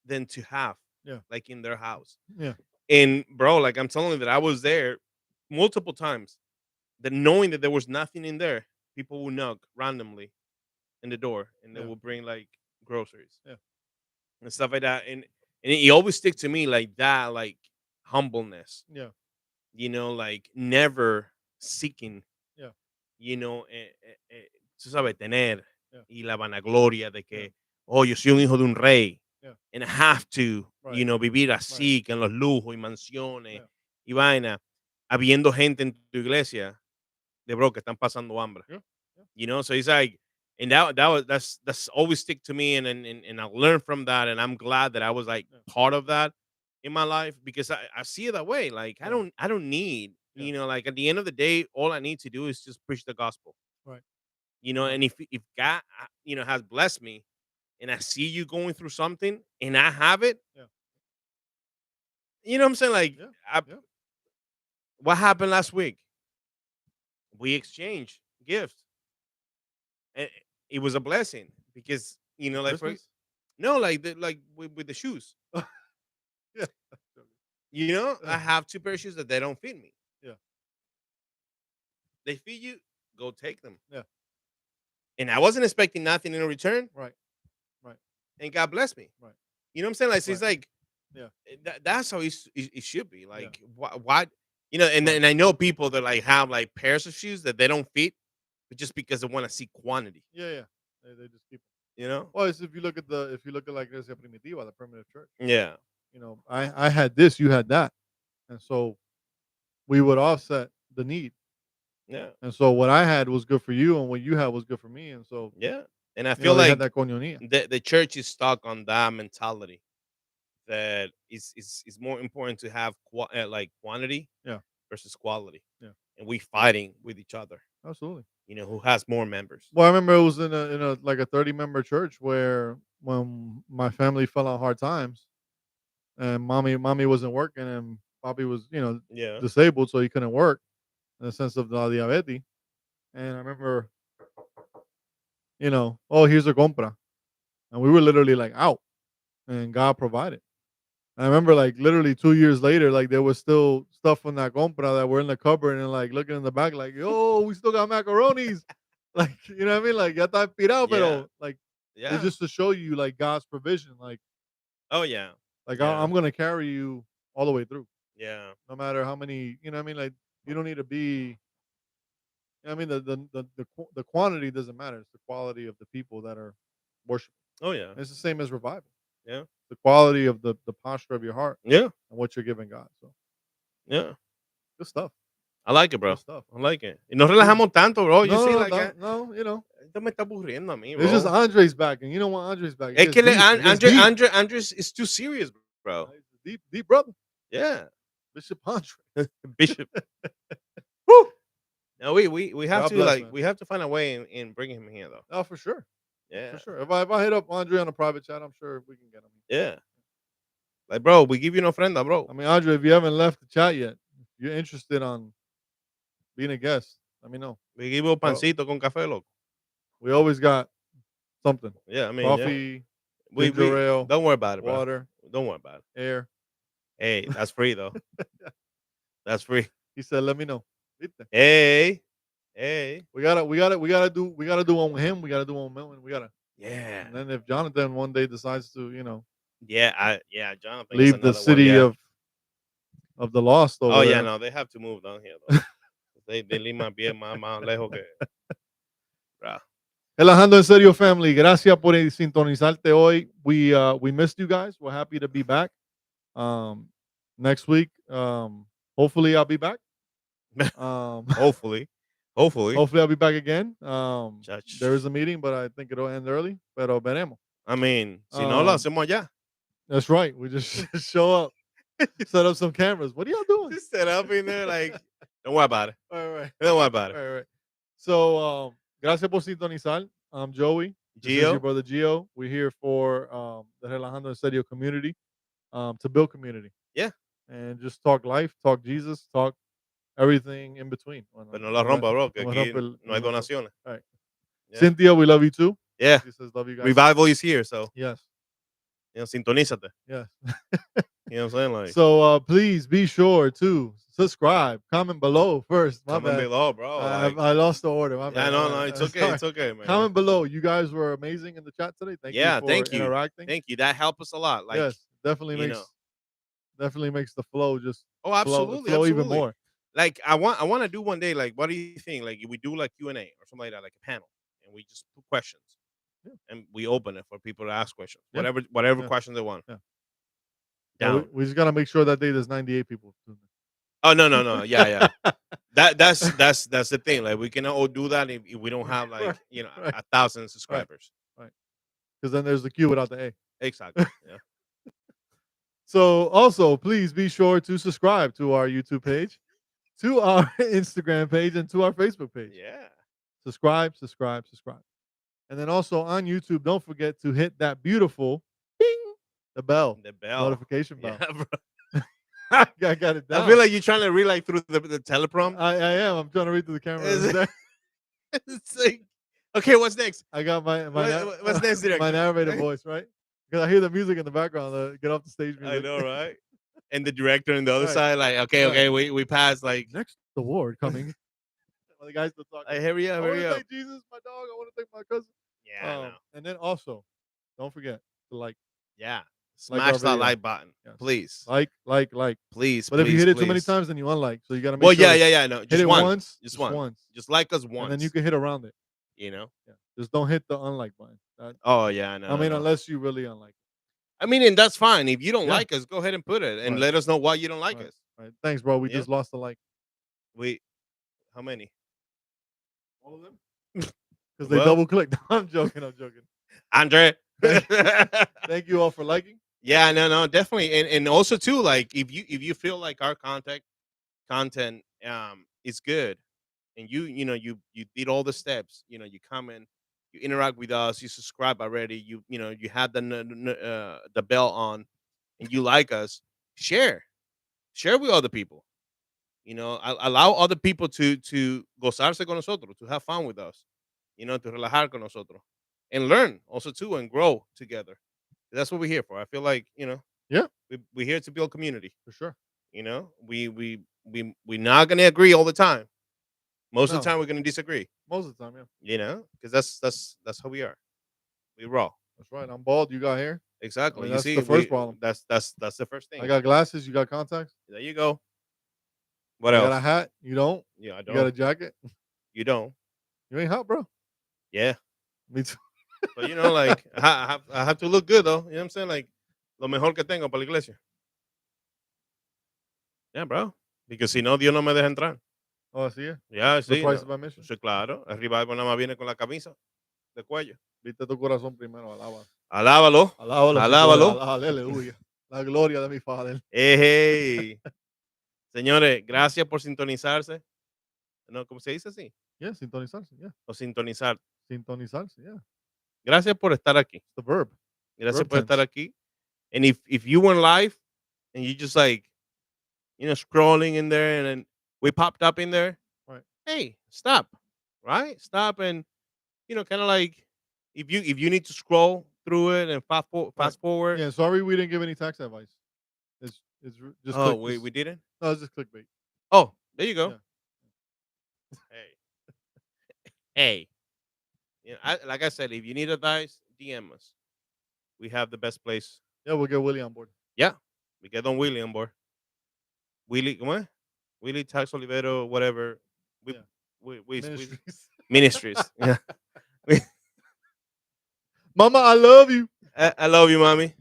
than to have, Yeah. like in their house. Yeah. And bro, like I'm telling you that I was there multiple times. That knowing that there was nothing in there, people would knock randomly in the door and they Yeah. will bring like groceries Yeah. and stuff like that. And it always stick to me like that, like humbleness, Yeah. like never seeking, Yeah. tú sabes, tener Yeah. y la vanagloria de Yeah. que, oh, yo soy un hijo de un rey Yeah. and I have to, Right. vivir Right. así, con los lujos y mansiones Yeah. y vaina, habiendo gente en tu iglesia de bro que están pasando hambre. Yeah. Yeah. So he's like, and that's always stick to me, and I learned from that, and I'm glad that I was like Yeah. part of that in my life because I see it that way. Like Yeah. I don't need, Yeah. like at the end of the day, all I need to do is just preach the gospel. Right. Right. And if God has blessed me, and I see you going through something, and I have it, Yeah. what I'm saying? Like, Yeah. Yeah. what happened last week? We exchanged gifts. And it was a blessing because For like for Christmas. no, like with the shoes. Yeah. I have 2 pair of shoes that they don't fit me. Yeah. They fit you, go take them. Yeah. And I wasn't expecting nothing in return, Right. Right. and God bless me. Right. You know what I'm saying? Like, so Right. it's like Yeah. that's how it should be. Yeah. Like, why? And Right. and I know people that like have like pairs of shoes that they don't fit, but just because they want to see quantity. Yeah. Yeah. They just keep. You know? Well, it's if you look at like Iglesia Primitiva, the primitive church. Yeah. I had this, you had that, and so we would offset the need. Yeah. And so what I had was good for you, and what you had was good for me, and so Yeah. And I feel they had like that koinonia. the church is stuck on that mentality that is more important to have like quantity Yeah. versus quality, Yeah. and we fighting with each other. Absolutely. Who has more members? Well, I remember it was in a like a 30-member church where when my family fell on hard times and mommy wasn't working and Bobby was, Yeah, disabled, so he couldn't work in the sense of the diabetes. And I remember, oh, here's a compra. And we were literally like out and God provided. I remember like literally 2 years later, like there was still stuff from that compra that were in the cupboard and like looking in the back, like, yo, we still got macaronis. Like, you know what I mean? Like, ya está pirado, yeah, pero like, it's yeah. just to show you like God's provision. Oh yeah, Like yeah, I'm gonna carry you all the way through, yeah. no matter how many. You know what I mean? Like, you don't need to be. I mean, the quantity doesn't matter. It's the quality of the people that are worshiping. Oh yeah, It's the same as revival. yeah, The quality of the posture of your heart yeah, and what you're giving God. So yeah. good stuff. I like it, bro. Good stuff. I like it. Y no See, relajamos tanto, bro. You see, no, like, no, no. esto me está aburriendo a mí, It's just bro. Andre's back, and you know what Andre's back. It Es gets que deep. It gets deep. Andres is too serious, bro. He's a deep, deep brother. Yeah, Bishop Andre. Bishop. Woo! No, we have God to bless, like man. we have to find a way and bring him here though. Oh, for sure. Yeah. For sure. If I hit up Andre on a private chat, I'm sure we can get him. Yeah. Like, bro, we give you an ofrenda, bro. I mean, Andre, if you haven't left the chat yet, if you're interested on being a guest, let me know. We give you Well, pancito con café, loco. we always got something: Yeah, I mean, yeah. coffee, ginger We ale, don't worry about it, bro. water, Don't worry about it. air. Hey, that's free though. That's free. He said, "Let me know." ¿Viste? Hey, hey. We gotta do one with him. We gotta do one with Milton. Yeah. And then if Jonathan one day decides to, Yeah, Jonathan is leave the another one. city Yeah. of the lost Oh over yeah, there. no, they have to move down here though. They live más lejos que. Bro. Relajando en Serio family, gracias por sintonizarte hoy. We missed you guys. We're happy to be back. Next week, hopefully I'll be back. Hopefully. Hopefully. Hopefully I'll be back again. Chach. There is a meeting, but I think it'll end early. Pero veremos. I mean, si no lo hacemos allá. That's right. We just show up, set up some cameras. What are y'all doing? Just set up in there like, don't worry about it. All right. Don't worry about it. Right. So, gracias por sintonizar. I'm Joey. This is your Gio. brother Gio. We're here for the Relajando en Serio community, to build community. Yeah. And just talk life, talk Jesus, talk everything in between. Pero no la rompa, bro, que no aquí rompe no hay donaciones. All right. Yeah. Cynthia, we love you too. Yeah. She says, love you guys. Revival is here, so Yes. Sintonízate. Yes. You know what I'm saying? Like, So please be sure to subscribe, comment below first. My comment bad. below, bro. I lost the order. My bad. No, it's okay. Sorry. It's okay, man. Comment below. You guys were amazing in the chat today. Thank you for interacting. Thank you. That helped us a lot. Like, yes, definitely makes the flow just absolutely, flow even more. Like, I want to do one day. Like, what do you think? Like, we do like Q&A or something like that, like a panel, and we just put questions, and we open it for people to ask questions, whatever questions they want. Yeah. Down. We just gotta make sure that day there's 98 people. Oh no, yeah. That's the thing. Like, we cannot all do that if we don't have like 1,000 subscribers. Right. Because then there's the Q without the A. Exactly. Yeah. So also, please be sure to subscribe to our YouTube page, to our Instagram page, and to our Facebook page. Yeah. Subscribe. And then also on YouTube, don't forget to hit that beautiful ding, the bell notification bell. Yeah, bro. I got it down. I feel like you're trying to read like through the teleprompter. I am. I'm trying to read through the camera. It's like, okay, what's next? I got what's next, director? My narrator voice, right? Because I hear the music in the background. Get off the stage music. I know, right? And the director on the other side, like, okay, we passed. Like, next award coming. The guys still talking. Like, hurry up. I want to thank Jesus, my dog. I want to thank my cousin. Yeah, I know. And then also, don't forget to like. Yeah. Smash that like button, please. Like. Please. But if you hit it too many times, then you unlike. So you got to make sure. Well, yeah. No, hit it once. Just once. Just like us once. And then you can hit around it. You know? Yeah. Just don't hit the unlike button. Yeah, no. Unless you really unlike. I mean, and that's fine. If you don't like us, go ahead and put it and let us know why you don't like us. Right. Thanks, bro. We just lost a like. How many? All of them? Because they double clicked. I'm joking. Andre. Thank you all for liking. Yeah, no, definitely. And also too, like, if you feel like our content is good, and you did all the steps, you comment, you interact with us, you subscribe already, you have the bell on, and you like us, share with other people. Allow other people to gozarse con nosotros, to have fun with us, to relajar con nosotros, and learn also too, and grow together. That's what we're here for. I feel like, we're here to build community. For sure. We're not gonna agree all the time. Most of the time we're gonna disagree. Most of the time, yeah. Because that's how we are. We raw. That's right. I'm bald. You got hair. Exactly. That's the first problem. That's the first thing. I got glasses. You got contacts. There you go. What else? You got a hat. You don't. Yeah, I don't. You got a jacket. You don't. You ain't hot, bro. Yeah. Me too. But like, I have to look good though. You know what I'm saying? Like, lo mejor que tengo para la iglesia. Yeah, bro. Because si no, Dios no me deja entrar. Oh, así es. Yeah, sí. Price of admission. Sí, claro. El revival nada más viene con la camisa de cuello. Viste tu corazón primero, Alábalo. Aleluya. La gloria de mi Padre. Hey. Señores, gracias por sintonizarse. No, ¿cómo se dice así? Yeah, sintonizarse, yeah. O sintonizar. Sintonizarse, yeah. Gracias por estar aquí. The verb. Gracias Verb por estar tense. aquí. And if you went live and you just like, scrolling in there and then we popped up in there, Right. hey, stop. Right? Stop and kind of like if you need to scroll through it and Right. fast forward. Yeah. Sorry, we didn't give any tax advice. Just Oh, click we this. we didn't. No, it's just clickbait. Oh, there you go. Yeah. Hey, hey. Like I said, if you need advice, DM us. We have the best place. Yeah, we'll get Willie on board. Yeah, we get Don Willie on board. Willie, ¿cómo es? Willie Tax Olivero, whatever. We, Yeah. we Ministries. ministries. Yeah. Mama, I love you. I love you, mommy.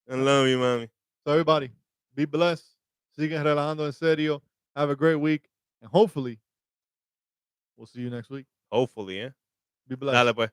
I All right. love you, mommy. So everybody, be blessed. Sigan relajando en serio. Have a great week. And hopefully, we'll see you next week. Hopefully, eh? Be blessed. Dale, pues.